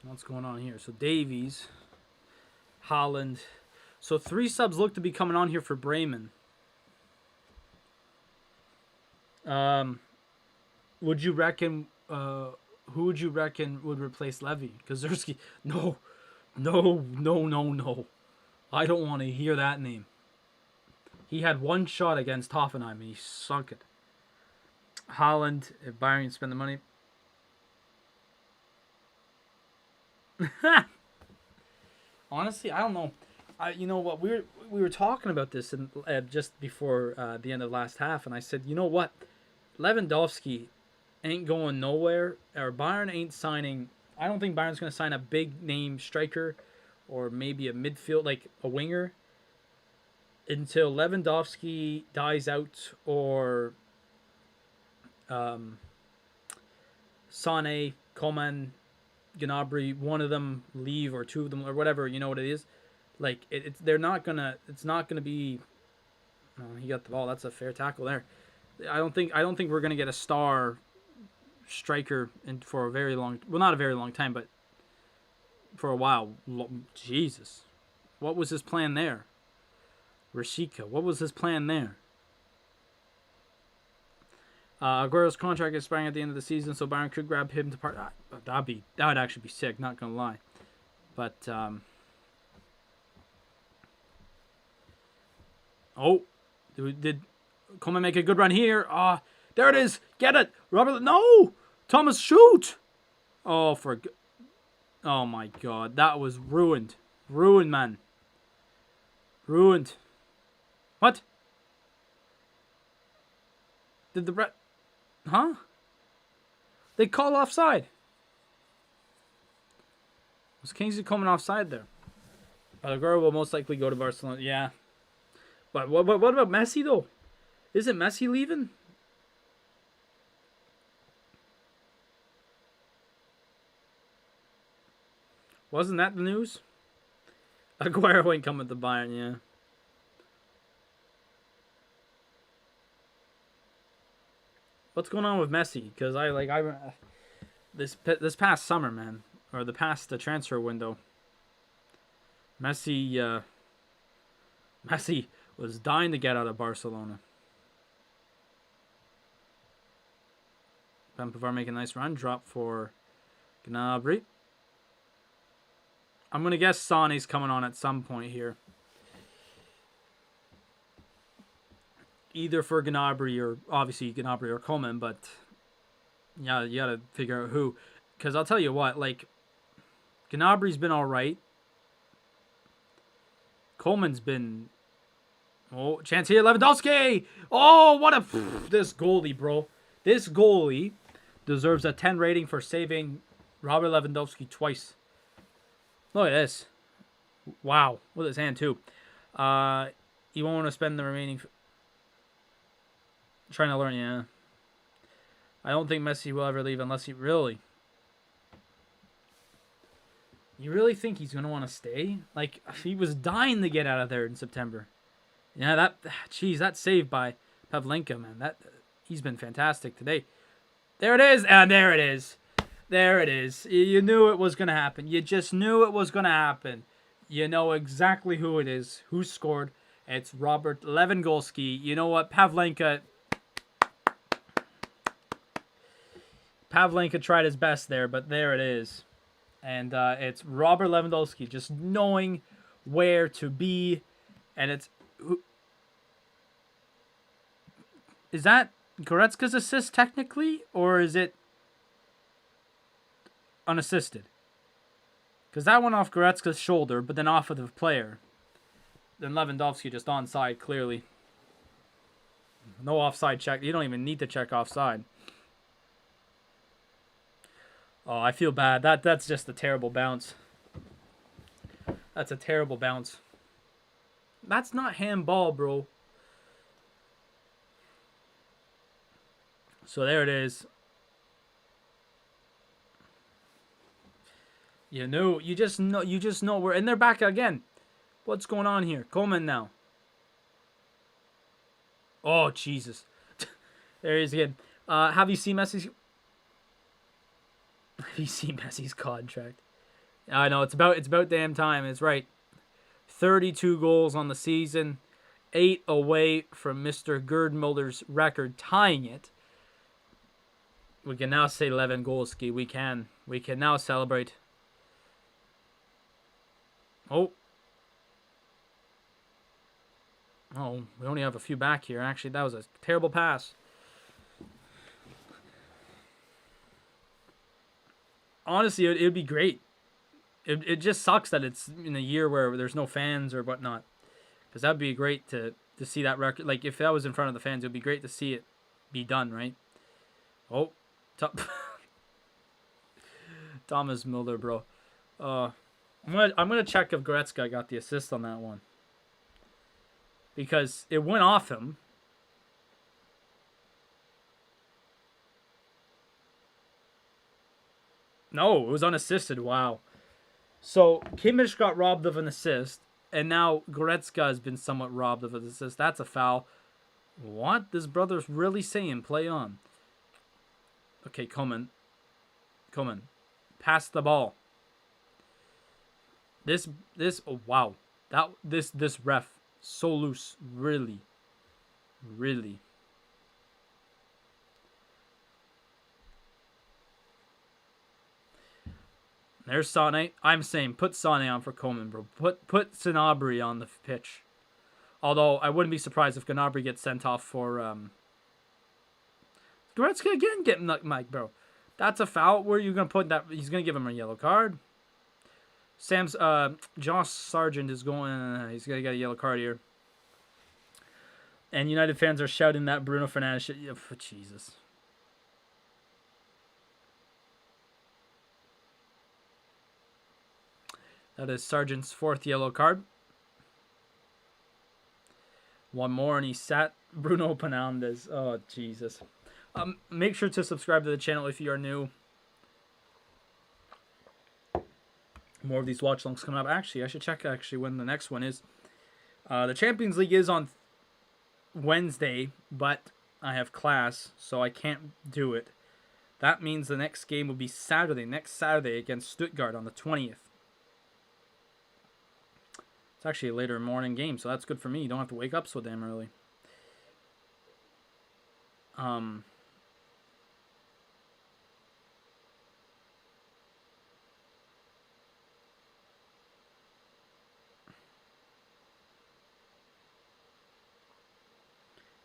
What's going on here? So Davies, Holland. So 3 subs look to be coming on here for Bremen. Would you reckon? Who would you reckon would replace Levy? Kazurski? No. I don't want to hear that name. He had 1 shot against Hoffenheim and he sunk it. Holland, if Bayern can spend the money. Honestly, I don't know. You know what? We were talking about this just before the end of last half, and I said, you know what? Lewandowski ain't going nowhere, or Bayern ain't signing. I don't think Bayern's going to sign a big name striker, or maybe a midfield like a winger, until Lewandowski dies out, or Sané, Coman, Gnabry, one of them leave or 2 of them or whatever, you know what it is. Like they're not gonna. It's not gonna be. Oh, he got the ball. That's a fair tackle there. I don't think we're gonna get a star striker for a very long. Well, not a very long time, but for a while. Jesus, what was his plan there? Rashika, what was his plan there? Aguero's contract is expiring at the end of the season, so Bayern could grab him to part. That would actually be sick. Not gonna lie, but did Coleman make a good run here? There it is. Get it, Robert. No, Thomas, shoot. Oh my God, that was ruined, man, ruined. What? Did the Huh? They call offside. Was Kingsley coming offside there? Aguero will most likely go to Barcelona. Yeah. But what about Messi though? Isn't Messi leaving? Wasn't that the news? Aguero ain't coming to Bayern, yeah. What's going on with Messi? Because this past summer, man, or the transfer window, Messi was dying to get out of Barcelona. Pavar making a nice run, drop for Gnabry. I'm gonna guess Sané's coming on at some point here. Either for Gnabry or obviously Gnabry or Coleman, but yeah, you gotta figure out who. Because I'll tell you what, like Gnabry's been all right. Coleman's been. Oh, chance here, Lewandowski! Oh, what a this goalie, bro. This goalie deserves a 10 rating for saving Robert Lewandowski twice. Look at this. Wow, with his hand too. You won't want to spend the remaining. Trying to learn, yeah. I don't think Messi will ever leave unless he really. You really think he's gonna want to stay? Like he was dying to get out of there in September. Yeah, that save by Pavlenka, man. He's been fantastic today. There it is, and there it is. There it is. You knew it was going to happen. You just knew it was going to happen. You know exactly who it is, who scored. It's Robert Lewandowski. You know what? Pavlenka tried his best there, but there it is. And it's Robert Lewandowski just knowing where to be. And it's... Is that Goretzka's assist technically? Or is it unassisted? Because that went off Goretzka's shoulder, but then off of the player. Then Lewandowski just onside, clearly. No offside check. You don't even need to check offside. Oh, I feel bad. That's just a terrible bounce. That's a terrible bounce. That's not handball, bro. So there it is. You just know we're in their back again. What's going on here? Coleman now. Oh, Jesus. There he is again. Have you seen Messi's contract? I know, it's about damn time. It's right. 32 goals on the season. 8 away from Mr. Gerd Muller's record, tying it. We can now say Lewandowski. We can now celebrate. Oh, we only have a few back here. Actually, that was a terrible pass. Honestly, it would be great. It just sucks that it's in a year where there's no fans or whatnot. Because that would be great to see that record. Like, if that was in front of the fans, it would be great to see it be done, right? Oh, Thomas Müller, bro. I'm gonna check if Goretzka got the assist on that one. Because it went off him. No, it was unassisted. Wow. So Kimmich got robbed of an assist, and now Goretzka has been somewhat robbed of an assist. That's a foul. What? This brother's really saying play on. Okay, Coleman. Pass the ball. This oh wow. This ref so loose, really. There's Sane. I'm saying put Sane on for Coleman, bro. Put Gnabry on the pitch. Although I wouldn't be surprised if Gnabry gets sent off for Goretzka again getting Mike, bro. That's a foul. Where are you gonna put that? He's gonna give him a yellow card. Josh Sargent is going. He's gonna get a yellow card here. And United fans are shouting that Bruno Fernandes shit. Oh, Jesus. That is Sargent's 4th yellow card. One more and he sat Bruno Fernandes. Oh, Jesus. Make sure to subscribe to the channel if you are new. More of these watch-alongs coming up. Actually, I should check when the next one is. The Champions League is on Wednesday, but I have class, so I can't do it. That means the next game will be next Saturday against Stuttgart on the 20th. It's actually a later morning game, so that's good for me. You don't have to wake up so damn early.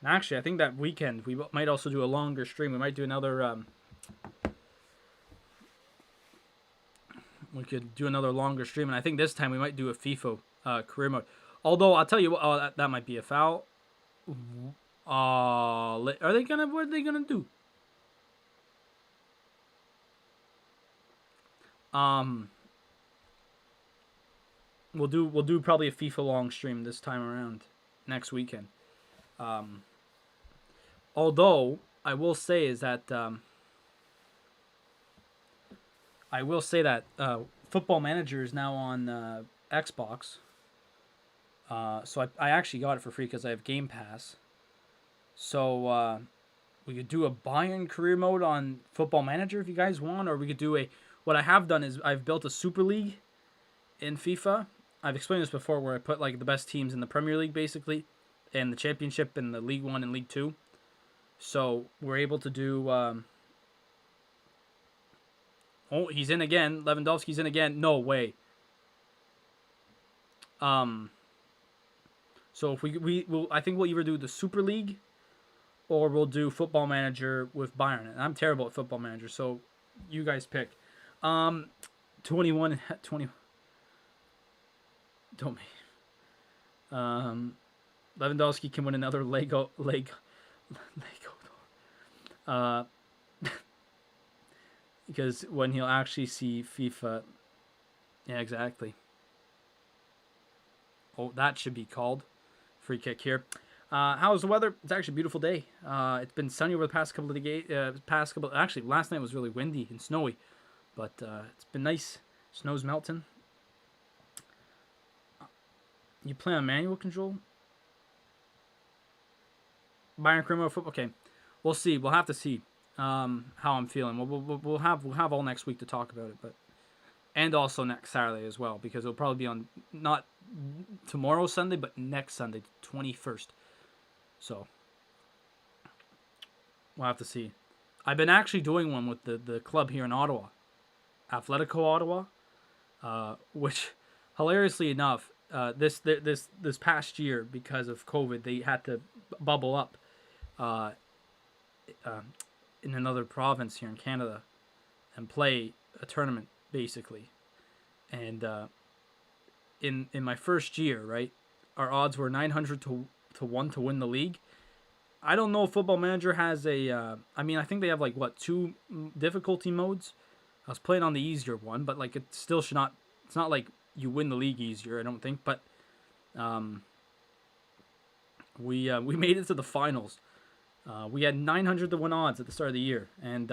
Actually, I think that weekend we might also do a longer stream. We might do another. We could do another longer stream, and I think this time we might do a FIFA career mode. Although I'll tell you what, that might be a foul. What are they gonna do? We'll do probably a FIFA long stream this time around next weekend. Although I will say is that Football Manager is now on Xbox. So I actually got it for free because I have Game Pass. So we could do a Bayern career mode on Football Manager if you guys want, or we could do a. What I have done is I've built a Super League in FIFA. I've explained this before, where I put like the best teams in the Premier League basically, and the Championship and the League One and League Two. So we're able to do. Oh, he's in again. Lewandowski's in again. No way. So if we'll, I think we'll either do the Super League, or we'll do Football Manager with Bayern. And I'm terrible at Football Manager, so you guys pick. 21 20. Don't me. Lewandowski can win another Lego. Because when he'll actually see FIFA. Yeah, exactly. Oh, that should be called. Free kick here. How's the weather? It's actually a beautiful day. It's been sunny over the past couple of days. Actually, last night was really windy and snowy, but it's been nice. Snow's melting. You play on manual control? Bayern Criminal football. Okay, we'll see. We'll have to see how I'm feeling. We'll have all next week to talk about it, but and also next Saturday as well, because it'll probably be on not tomorrow Sunday, but next Sunday, 21st. So we'll have to see. I've been actually doing one with the club here in Ottawa, Atletico Ottawa, which hilariously enough, this past year, because of COVID, they had to bubble up in another province here in Canada and play a tournament basically. And in my first year, right, our odds were 900 to 1 to win the league. I don't know if Football Manager has a. I mean, I think they have like what, 2 difficulty modes. I was playing on the easier one, but like it still should not. It's not like you win the league easier, I don't think. But we made it to the finals. We had 900 to 1 odds at the start of the year, and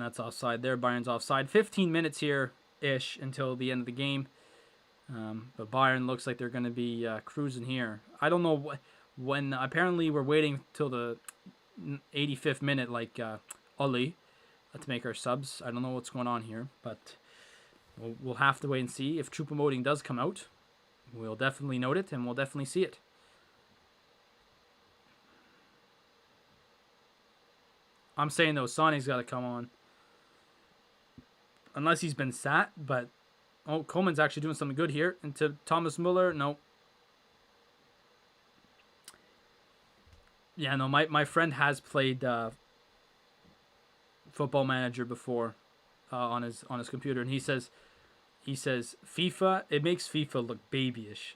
that's offside there. Bayern's offside. 15 minutes here ish until the end of the game. But Bayern looks like they're going to be cruising here. I don't know when. Apparently, we're waiting till the 85th minute, like Oli, to make our subs. I don't know what's going on here, but we'll have to wait and see. If troop emoting does come out, we'll definitely note it, and we'll definitely see it. I'm saying, though, Sonny's got to come on. Unless he's been sat, but... Oh, Coleman's actually doing something good here. Into Thomas Muller. No. Yeah, no, my friend has played Football Manager before on his computer, and he says FIFA, it makes FIFA look babyish.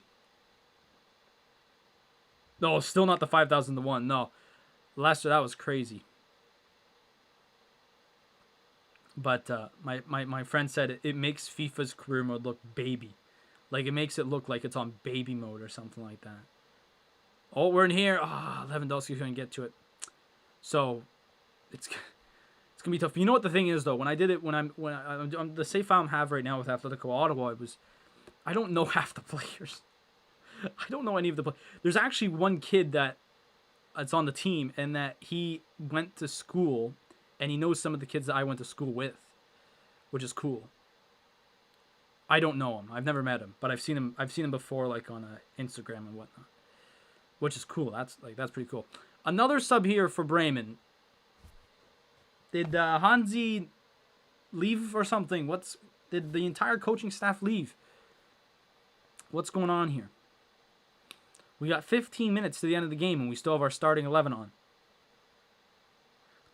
No, still not the 5,000 to 1. No. Last year, that was crazy. But my friend said it makes FIFA's career mode look baby. Like, it makes it look like it's on baby mode or something like that. Oh, we're in here. Lewandowski's going to get to it. So, it's going to be tough. You know what the thing is, though? When I did it, when I'm the save file I have right now with Atletico Ottawa, I don't know half the players. I don't know any of the players. There's actually one kid that's on the team, and that he went to school, and he knows some of the kids that I went to school with, which is cool. I don't know him. I've never met him, but I've seen him before, like on Instagram and whatnot, which is cool. That's pretty cool. Another sub here for Bremen. Did Hansi leave or something? Did the entire coaching staff leave? What's going on here? We got 15 minutes to the end of the game, and we still have our starting 11 on.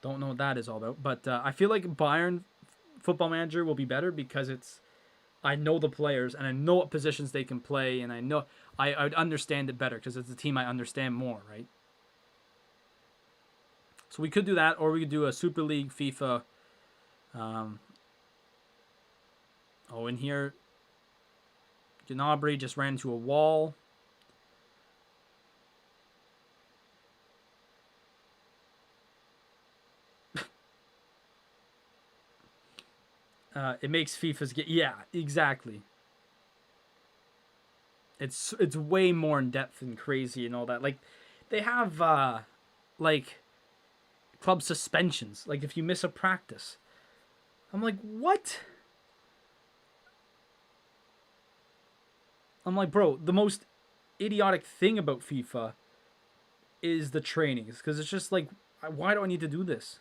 Don't know what that is all about, but I feel like Bayern Football Manager will be better because I know the players and I know what positions they can play, and I would understand it better because it's a team I understand more, right? So we could do that, or we could do a Super League FIFA. In here, Gnabry just ran into a wall. It makes FIFA's get... Yeah, exactly. It's way more in depth and crazy and all that. Like, they have like club suspensions. Like if you miss a practice, I'm like, what? I'm like, bro, the most idiotic thing about FIFA is the trainings, because it's just like, why do I need to do this?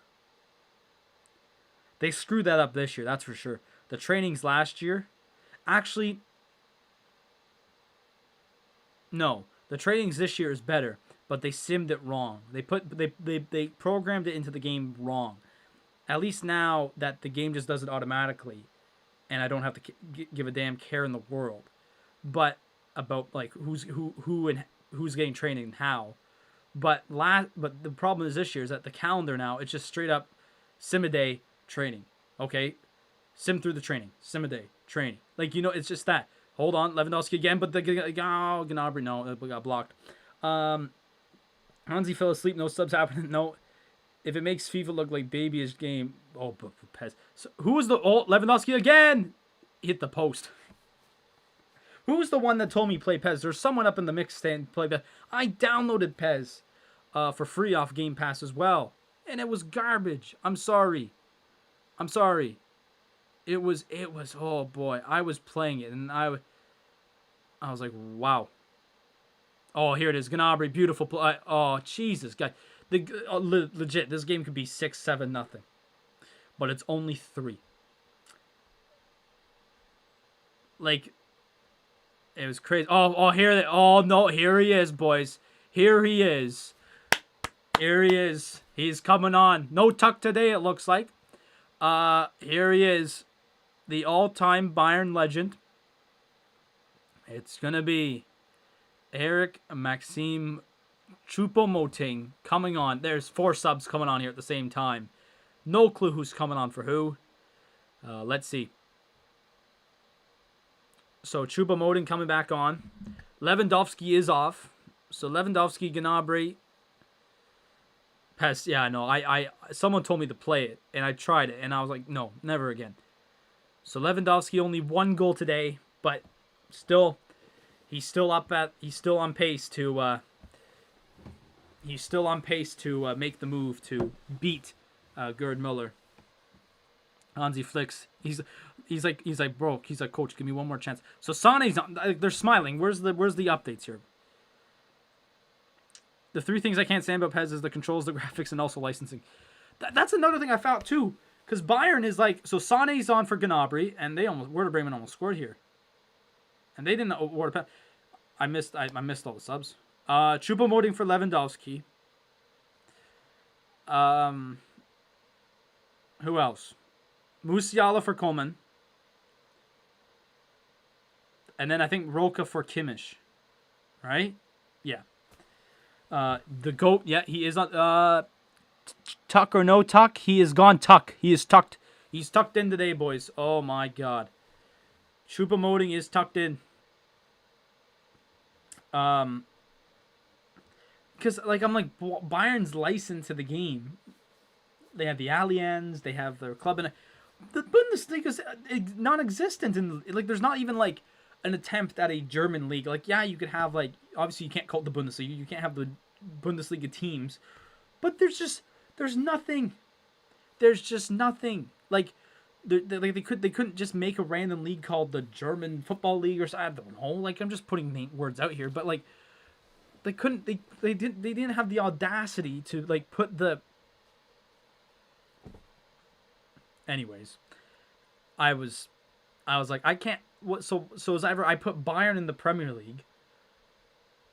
They screwed that up this year, that's for sure. The trainings last year, actually, no, the trainings this year is better, but they simmed it wrong. They programmed it into the game wrong. At least now that the game just does it automatically, and I don't have to give a damn care in the world, but about like who and who's getting training and how. But the problem is this year is that the calendar now, it's just straight up sim a day training. Okay, sim through the training, sim a day training. Like, you know, it's just that. Hold on, Lewandowski again, but Gnabry, no, we got blocked. Hansi fell asleep. No subs happening. No. If it makes FIFA look like baby-ish game, but Pez. So who was the Lewandowski again? Hit the post. Who was the one that told me play Pez? There's someone up in the mix stand play Pez. I downloaded Pez for free off Game Pass as well, and it was garbage. I'm sorry. It was. Oh boy, I was playing it, and I was like, wow. Oh, here it is, Gnabry, beautiful play. Oh Jesus, guy. Legit, this game could be 6-7 nothing, but it's only 3. Like, it was crazy. Oh, here. Oh no, here he is, boys. Here he is. He's coming on. No tuck today, it looks like. Here he is, the all-time Bayern legend. It's gonna be Eric Maxime Choupo-Moting coming on. There's 4 subs coming on here at the same time. No clue who's coming on for who. Let's see. So Choupo-Moting coming back on. Lewandowski is off. So Lewandowski, Gnabry, Pes. Yeah, no. Someone told me to play it, and I tried it, and I was like, no, never again. So Lewandowski only 1 goal today, but still, he's still on pace to. He's still on pace to make the move to beat Gerd Muller. Hansi Flicks. He's like, bro. He's like, coach, give me one more chance. So Sane's not. They're smiling. Where's the updates here? The 3 things I can't stand about Pez is the controls, the graphics, and also licensing. That's another thing I found too. Because Bayern is like, so Sane's on for Gnabry, and Werder Bremen almost scored here. And they didn't award a pen. I missed all the subs. Choupo-Moting for Lewandowski. Who else? Musiala for Coleman. And then I think Roca for Kimmich. Right? Yeah. The GOAT, yeah, he is on. Tuck or no tuck, he is gone tuck. He is tucked. He's tucked in today, boys. Oh my god. Choupo-Moting is tucked in. Because, like, I'm like, Bayern's licensed to the game. They have the Allianz, they have their club, and the Bundesliga is non-existent. And, like, there's not even, like, an attempt at a German league. Like, yeah, you could have, like, obviously you can't call it the Bundesliga. You can't have the Bundesliga teams. But there's nothing. There's just nothing. Like, they couldn't just make a random league called the German Football League or something. I don't know. Like, I'm just putting words out here, but like, they couldn't. They didn't have the audacity to like put the. Anyways, I was like, I can't. What so as ever I put Bayern in the Premier League,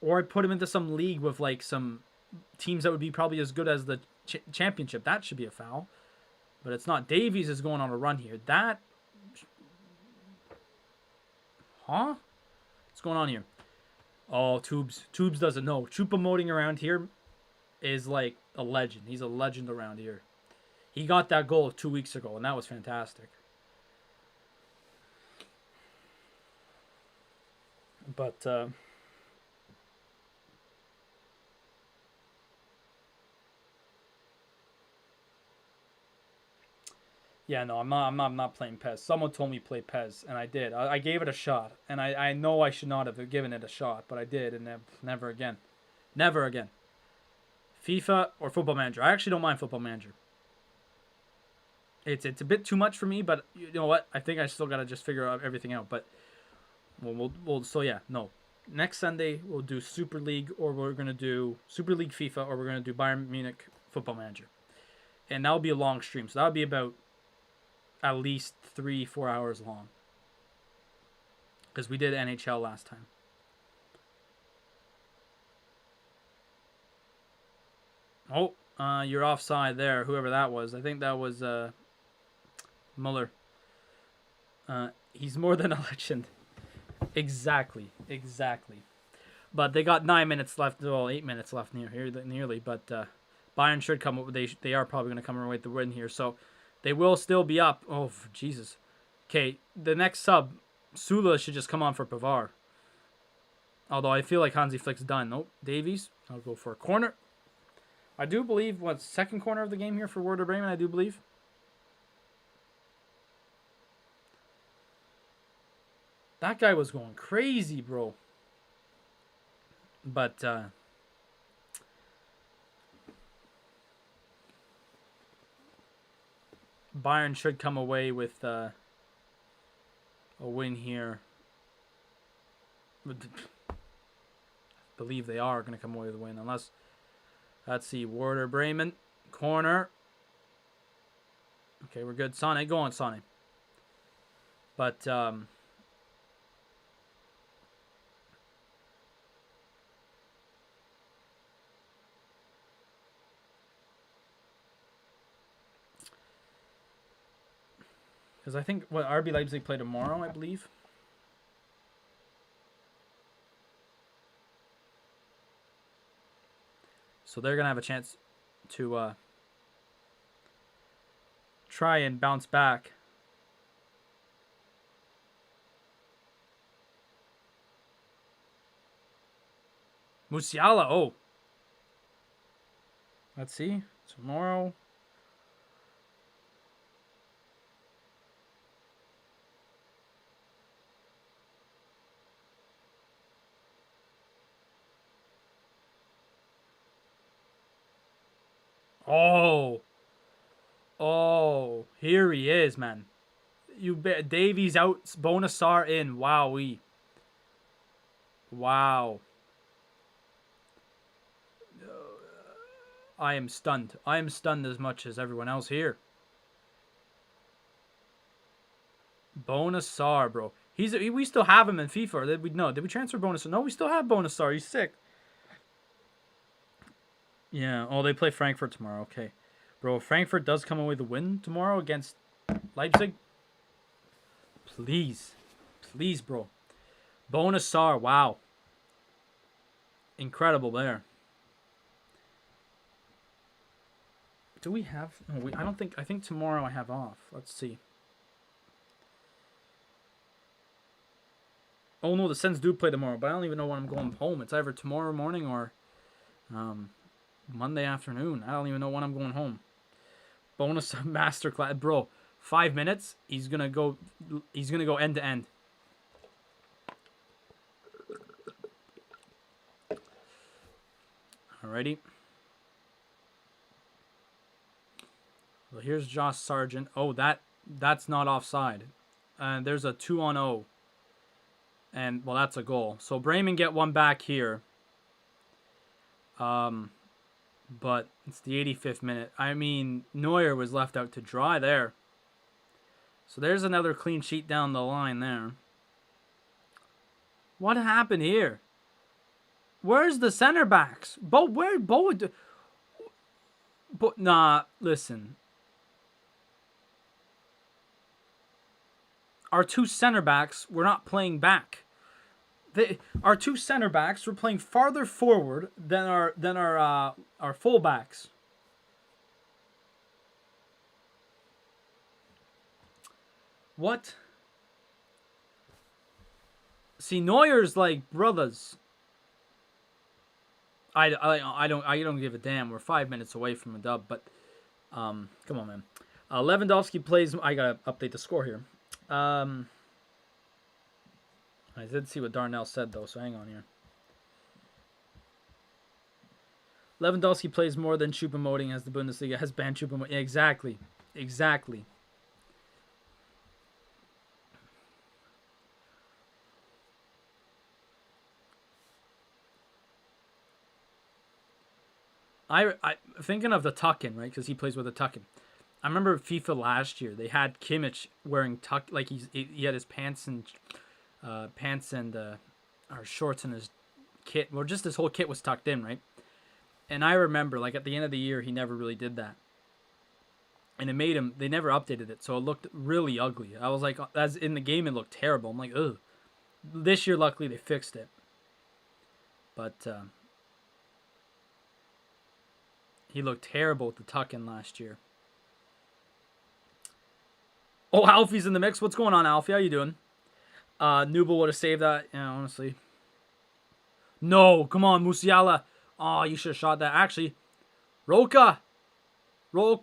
or I put him into some league with like some teams that would be probably as good as the championship. That should be a foul. But it's not. Davies is going on a run here. That... Huh? What's going on here? Oh, Tubes. Tubes doesn't know. Choupo-Moting around here is like a legend. He's a legend around here. He got that goal 2 weeks ago, and that was fantastic. But, Yeah, no, I'm not playing PES. Someone told me play PES, and I did. I gave it a shot, and I know I should not have given it a shot, but I did, and never again. Never again. FIFA or Football Manager. I actually don't mind Football Manager. It's a bit too much for me, but you know what? I think I still gotta just figure out everything out. But we'll so yeah, no. Next Sunday we'll do Super League, or we're gonna do Super League FIFA, or we're gonna do Bayern Munich Football Manager, and that'll be a long stream. So that'll be about at least 3-4 hours long, because we did NHL last time. Oh, you're offside there. Whoever that was, I think that was Muller. He's more than a legend. Exactly. But they got 9 minutes left. Well, 8 minutes left nearly. But Bayern should come up. They are probably going to come away with the win here. So they will still be up. Oh, Jesus. Okay, the next sub, Sula should just come on for Pavard. Although I feel like Hansi Flick's done. Nope, Davies. I'll go for a corner. I do believe, second corner of the game here for Werder Bremen, I do believe. That guy was going crazy, bro. But, Bayern should come away with a win here. I believe they are going to come away with a win, unless... Let's see, Werder Bremen, corner. Okay, we're good. Sane, go on, Sane. But, because I think, RB Leipzig play tomorrow, I believe. So they're going to have a chance to try and bounce back. Musiala, oh. Let's see. Tomorrow. Oh, here he is, man. You bet. Davies out, Bonasar in. Wowee. Wow. I am stunned. I am stunned as much as everyone else here. Bonasar, bro. We still have him in FIFA. Did we transfer Bonasar? No, we still have Bonasar. He's sick. Yeah. Oh, they play Frankfurt tomorrow. Okay. Bro, Frankfurt does come away with a win tomorrow against Leipzig. Please. Please, bro. Bonasar, wow. Incredible there. Do we have... No, I don't think... I think tomorrow I have off. Let's see. Oh, no, the Sens do play tomorrow, but I don't even know when I'm going home. It's either tomorrow morning or Monday afternoon. I don't even know when I'm going home. Bonus masterclass, bro. 5 minutes. He's gonna go end to end. Alrighty. Well, here's Josh Sargent. Oh, that's not offside. And there's a 2-on-0. And well, that's a goal. So Bremen get one back here. But it's the 85th minute. I mean, Neuer was left out to dry there. So there's another clean sheet down the line there. What happened here? Where's the center backs? Nah, listen. Our two center backs were not playing back. Our two center backs were playing farther forward than our full backs. What? See, Neuer's like brothers. I don't give a damn. We're 5 minutes away from a dub, but come on, man. Lewandowski plays. I gotta update the score here. I did see what Darnell said though, so hang on here. Lewandowski plays more than Choupo-Moting as the Bundesliga has banned Choupo-Moting. Yeah, exactly. I thinking of the tuck-in, right? Because he plays with a tuck-in. I remember FIFA last year. They had Kimmich wearing tuck, like he had his pants and or shorts and his kit. Well, just his whole kit was tucked in, right? And I remember, like at the end of the year, he never really did that, and it made him. They never updated it, so it looked really ugly. I was like, as in the game, it looked terrible. I'm like, ugh. This year, luckily, they fixed it, but he looked terrible with the tuck-in last year. Oh, Alfie's in the mix. What's going on, Alfie? How you doing? Nubel would have saved that. Yeah, honestly. No, come on, Musiala. Oh, you should have shot that. Actually, Roca. No,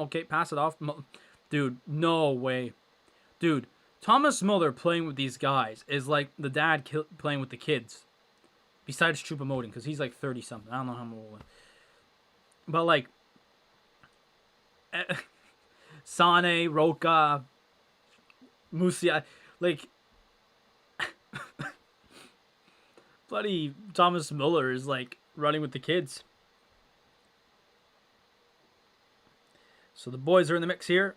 okay, pass it off. Dude, no way. Dude, Thomas Muller playing with these guys is like the dad playing with the kids. Besides Choupo-Moting, because he's like 30-something. I don't know how old. But like, Sane, Roca, Musiala, like, bloody Thomas Muller is like running with the kids. So the boys are in the mix here.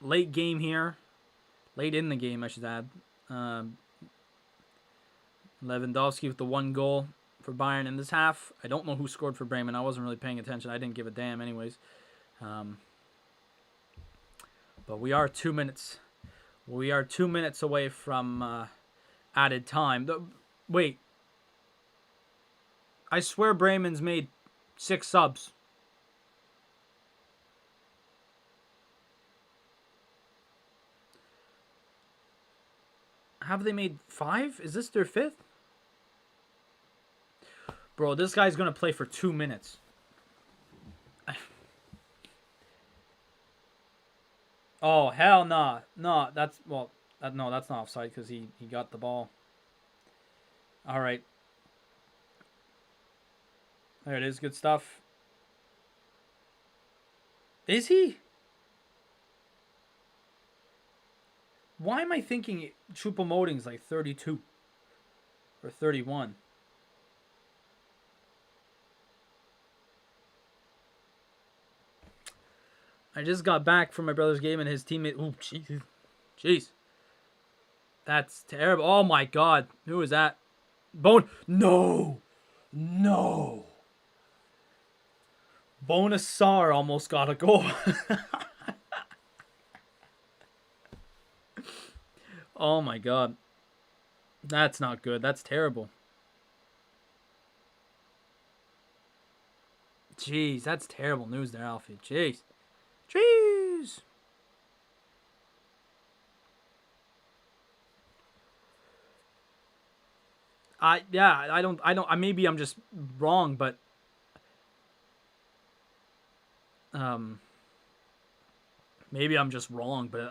Late game here. Late in the game, I should add. Lewandowski with the 1 goal for Bayern in this half. I don't know who scored for Bremen. I wasn't really paying attention. I didn't give a damn anyways. But we are 2 minutes. We are 2 minutes away from added time. Wait. I swear Bremen's made 6 subs. Have they made 5? Is this their 5th? Bro, this guy's going to play for 2 minutes. Oh, hell nah. No, that's, well, no, that's not offside because he got the ball. All right. There it is. Good stuff. Is he? Why am I thinking Choupo-Moting's like 32 or 31? I just got back from my brother's game and his teammate. Oh, jeez. That's terrible. Oh my God. Who is that? Bone. No. Bonasar almost got a goal. Oh my God. That's not good. That's terrible. Jeez, that's terrible news there, Alfie. Jeez. Maybe I'm just wrong, but maybe I'm just wrong, but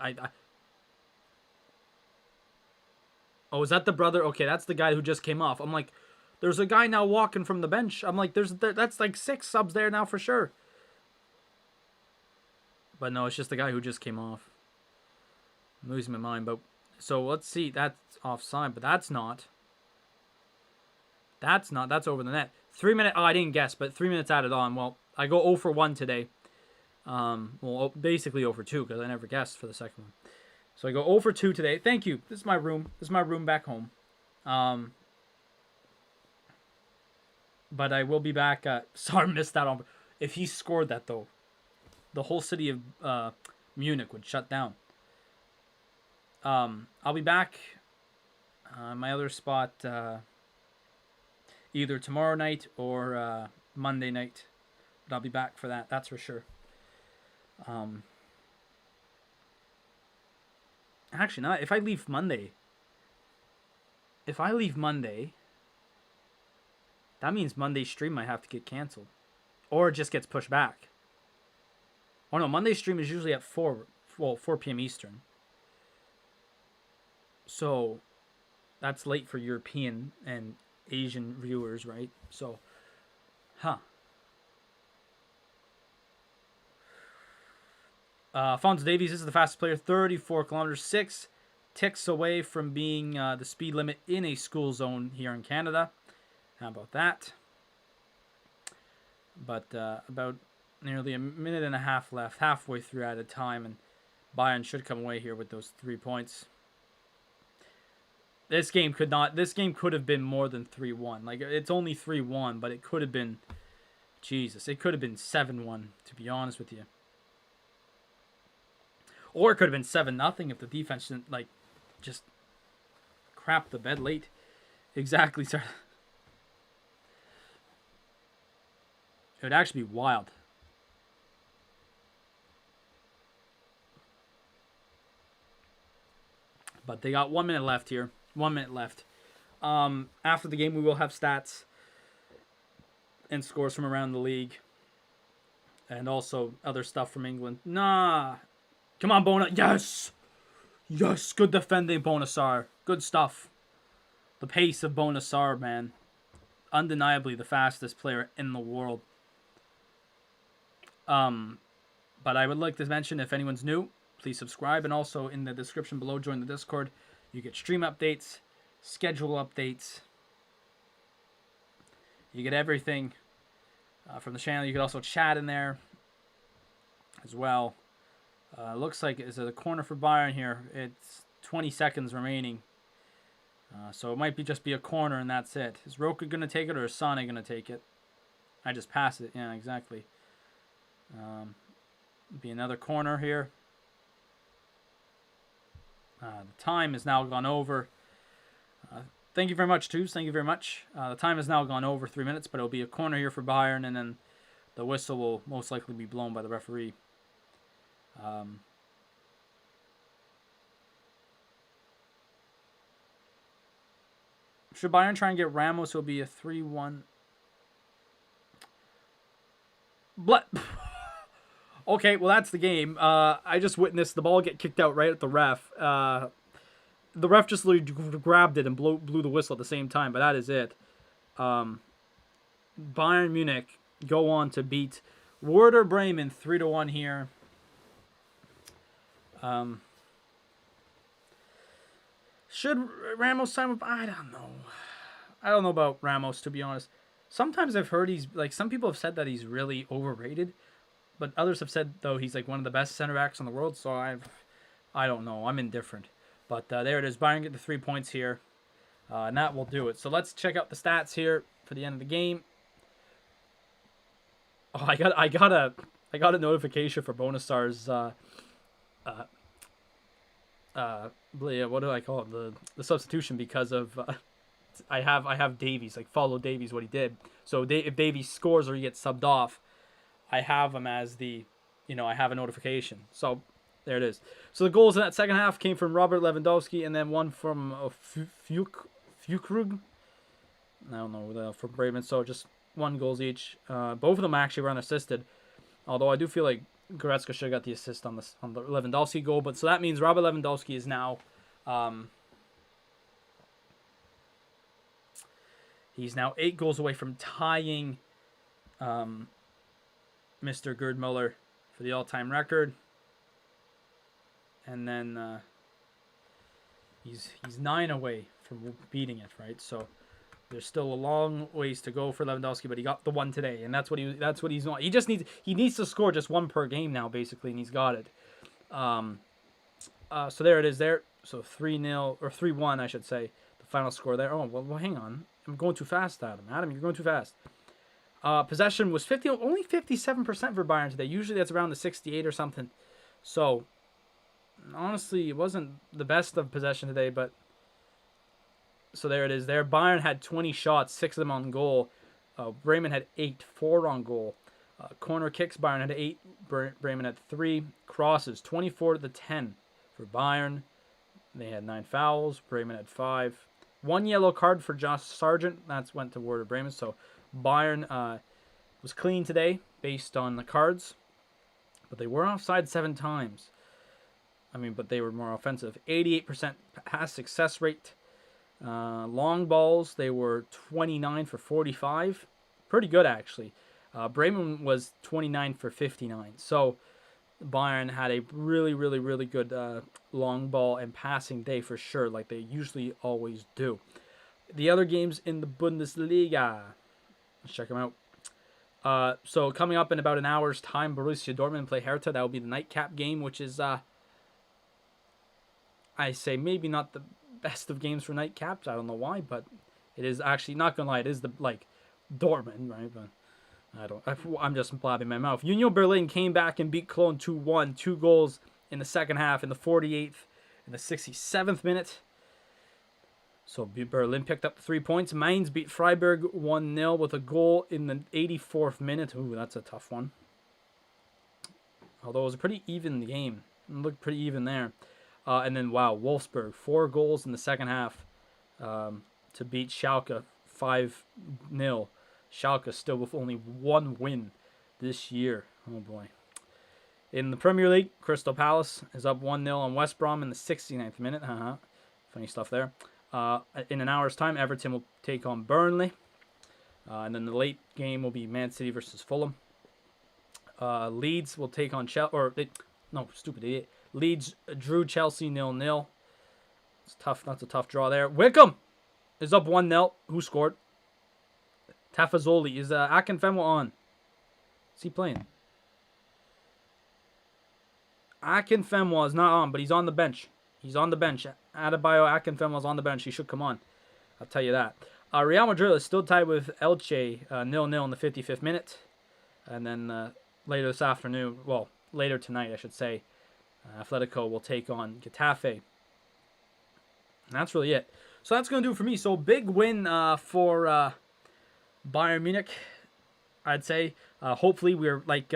oh, is that the brother? Okay, that's the guy who just came off. I'm like, there's a guy now walking from the bench. I'm like, that's like 6 subs there now for sure. But no, it's just the guy who just came off. I'm losing my mind, but so let's see. That's offside, but that's not. That's over the net. 3 minute. Oh, I didn't guess, but 3 minutes added on. Well, I go 0 for 1 today. Well, basically 0 for 2 because I never guessed for the second one. So I go 0 for 2 today. Thank you. This is my room. This is my room back home. But I will be back. Sorry, missed that on. If he scored that though, the whole city of Munich would shut down. I'll be back. My other spot either tomorrow night or Monday night. But I'll be back for that. That's for sure. Actually, not if I leave Monday. If I leave Monday, that means Monday's stream might have to get canceled, or it just gets pushed back. Oh no, Monday stream is usually at 4 p.m. Eastern. So that's late for European and Asian viewers, right? So, Alphonso Davies is the fastest player, 34 kilometers, 6 ticks away from being the speed limit in a school zone here in Canada. How about that? But about nearly a minute and a half left, halfway through at a time, and Bayern should come away here with those 3 points. This game could have been more than 3-1. Like, it's only 3-1, but it could have been, Jesus, it could have been 7-1, to be honest with you. Or it could have been 7-0 if the defense didn't, like, just crap the bed late. Exactly, sir. It would actually be wild. But they got 1 minute left here. 1 minute left. After the game, we will have stats and scores from around the league. And also other stuff from England. Nah. Come on, Bona. Yes! Yes! Good defending, Bonasar. Good stuff. The pace of Bonasar, man. Undeniably the fastest player in the world. But I would like to mention, if anyone's new, please subscribe. And also in the description below, join the Discord. You get stream updates, schedule updates. You get everything from the channel. You can also chat in there as well. Looks like it's a corner for Bayern here. It's 20 seconds remaining. So it might just be a corner and that's it. Is Roka going to take it or is Sane going to take it? I just pass it. Yeah, exactly. Be another corner here. The time has now gone over. Thank you very much, Toos. Thank you very much. The time has now gone over 3 minutes, but it'll be a corner here for Bayern, and then the whistle will most likely be blown by the referee. Should Bayern try and get Ramos, it'll be a 3-1. Okay, well, that's the game. I just witnessed the ball get kicked out right at the ref. The ref just literally grabbed it and blew the whistle at the same time, but that is it. Bayern Munich go on to beat Werder Bremen 3-1 here. Should Ramos sign with... I don't know. I don't know about Ramos, to be honest. Sometimes I've heard some people have said that he's really overrated. But others have said, though, he's like one of the best center backs in the world. So I don't know. I'm indifferent. But there it is. Bayern get the 3 points here. And that will do it. So let's check out the stats here for the end of the game. Oh, I got a notification for Bonasar's what do I call it? The substitution, because of I have Davies, like follow Davies what he did. So if Davies scores or he gets subbed off, I have him as I have a notification. So there it is. So the goals in that second half came from Robert Lewandowski and then one from Fukrug. I don't know, from Bremen. So just 1 goals each. Both of them actually were unassisted. Although I do feel like Goretzka should have got the assist on the Lewandowski goal. But so that means Robert Lewandowski is now he's now 8 goals away from tying Mr. Gerd Muller for the all-time record. And then he's 9 away from beating it, right? So there's still a long ways to go for Lewandowski, but he got the one today, and that's what he's not. He needs to score just 1 per game now, basically, and he's got it. So there it is there. So 3-0 or 3-1, I should say, the final score there. Oh, well, hang on. I'm going too fast, Adam. Adam, you're going too fast. Possession was only 57% for Bayern today. Usually that's around the 68 or something. So honestly, it wasn't the best of possession today, but so there it is there. Bayern had 20 shots, 6 of them on goal. Bremen had 8, 4 on goal. Corner kicks, Bayern had 8, Bremen had 3. Crosses, 24-10 for Bayern. They had 9 fouls. Bremen had 5. 1 yellow card for Josh Sargent. That went to Werder Bremen. So Bayern was clean today based on the cards. but they were offside 7 times. I mean, but they were more offensive. 88% pass success rate. Long balls, they were 29 for 45. Pretty good, actually. Bremen was 29 for 59. So Bayern had a really, really, really good long ball and passing day for sure, like they usually always do. The other games in the Bundesliga, let's check them out. So coming up in about an hour's time, Borussia Dortmund play Hertha. That will be the nightcap game, which is, I say, maybe not the best of games for nightcaps. I don't know why, but it is actually, not gonna lie, it is the Dortmund, right? But I'm just blabbing my mouth. Union Berlin came back and beat Cologne 2-1. 2 goals in the second half, in the 48th and the 67th minute. So Berlin picked up 3 points. Mainz beat Freiburg 1-0 with a goal in the 84th minute. Ooh, that's a tough one. Although it was a pretty even game. It looked pretty even there. And then, wow, Wolfsburg, 4 goals in the second half to beat Schalke 5-0. Schalke still with only 1 win this year. Oh, boy. In the Premier League, Crystal Palace is up 1-0 on West Brom in the 69th minute. Funny stuff there. In an hour's time, Everton will take on Burnley. And then the late game will be Man City versus Fulham. Leeds will take on Chelsea. Leeds drew Chelsea 0-0. It's tough. That's a tough draw there. Wickham is up 1-0. Who scored? Tafazoli. Is Akinfenwa on? Is he playing? Akinfenwa is not on, but he's on the bench. He's on the bench. Adebayo Akinfenwa's on the bench. He should come on. I'll tell you that. Real Madrid is still tied with Elche 0-0 in the 55th minute. And then later this afternoon, well, later tonight, I should say, Atletico will take on Getafe. And that's really it. So that's going to do it for me. So big win for Bayern Munich, I'd say. Hopefully, we're like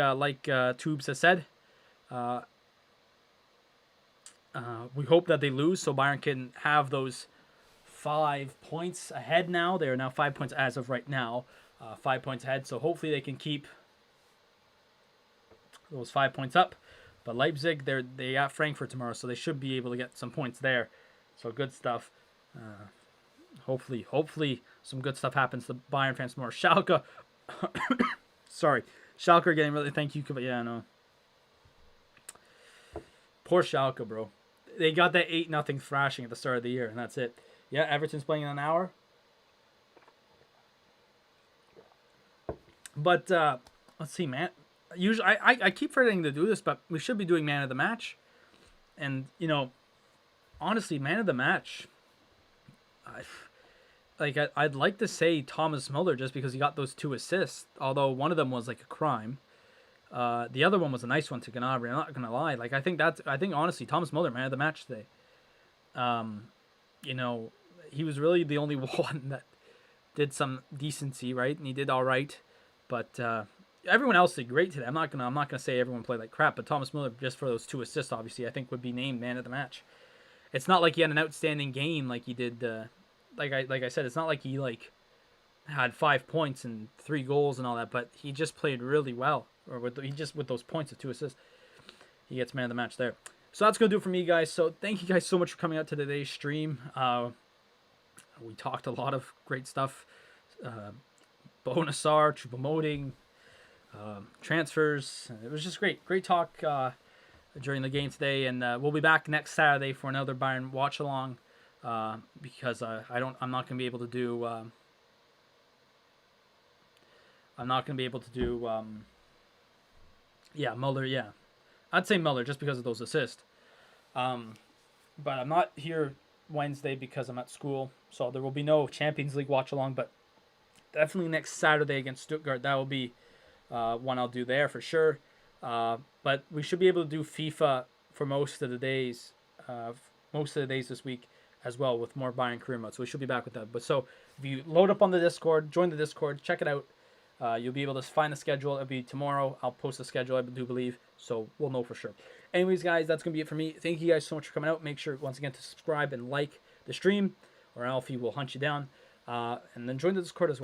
Tubes has said. We hope that they lose so Bayern can have those 5 points ahead now. They are now 5 points as of right now. 5 points ahead. So hopefully they can keep those 5 points up. But Leipzig, they got Frankfurt tomorrow, so they should be able to get some points there. So good stuff. Hopefully some good stuff happens to Bayern fans tomorrow. Schalke, sorry, Schalke are getting really. Thank you, yeah, no. Poor Schalke, bro. They got that 8-0 thrashing at the start of the year, and that's it. Yeah, Everton's playing in an hour. But let's see, man. Usually, I keep forgetting to do this, but we should be doing man of the match. And, honestly, man of the match, I'd like to say Thomas Muller just because he got those 2 assists, although one of them was like a crime. The other one was a nice one to Gnabry. I'm not gonna lie. I think honestly Thomas Muller man of the match today. He was really the only one that did some decency, right? And he did all right, but everyone else did great today. I'm not gonna say everyone played like crap, but Thomas Muller, just for those 2 assists, obviously I think would be named man of the match. It's not like he had an outstanding game like he did. Like I said, it's not like he had 5 points and 3 goals and all that, but he just played really well. Or with those points of 2 assists, he gets man of the match there. So that's gonna do it for me, guys. So thank you guys so much for coming out to today's stream. We talked a lot of great stuff. Bonusar, promoting, transfers. It was just great talk during the game today, and we'll be back next Saturday for another Bayern Watchalong. Because I'm not gonna be able to do. Yeah, Muller, yeah. I'd say Muller just because of those assists. But I'm not here Wednesday because I'm at school. So there will be no Champions League watch along. But definitely next Saturday against Stuttgart, that will be one I'll do there for sure. But we should be able to do FIFA for most of the days this week as well with more Bayern career mode. So we should be back with that. But so if you load up on the Discord, join the Discord, check it out. You'll be able to find the schedule. It'll be tomorrow. I'll post the schedule, I do believe. So we'll know for sure. Anyways, guys, that's going to be it for me. Thank you guys so much for coming out. Make sure, once again, to subscribe and like the stream, or Alfie will hunt you down. And then join the Discord as well.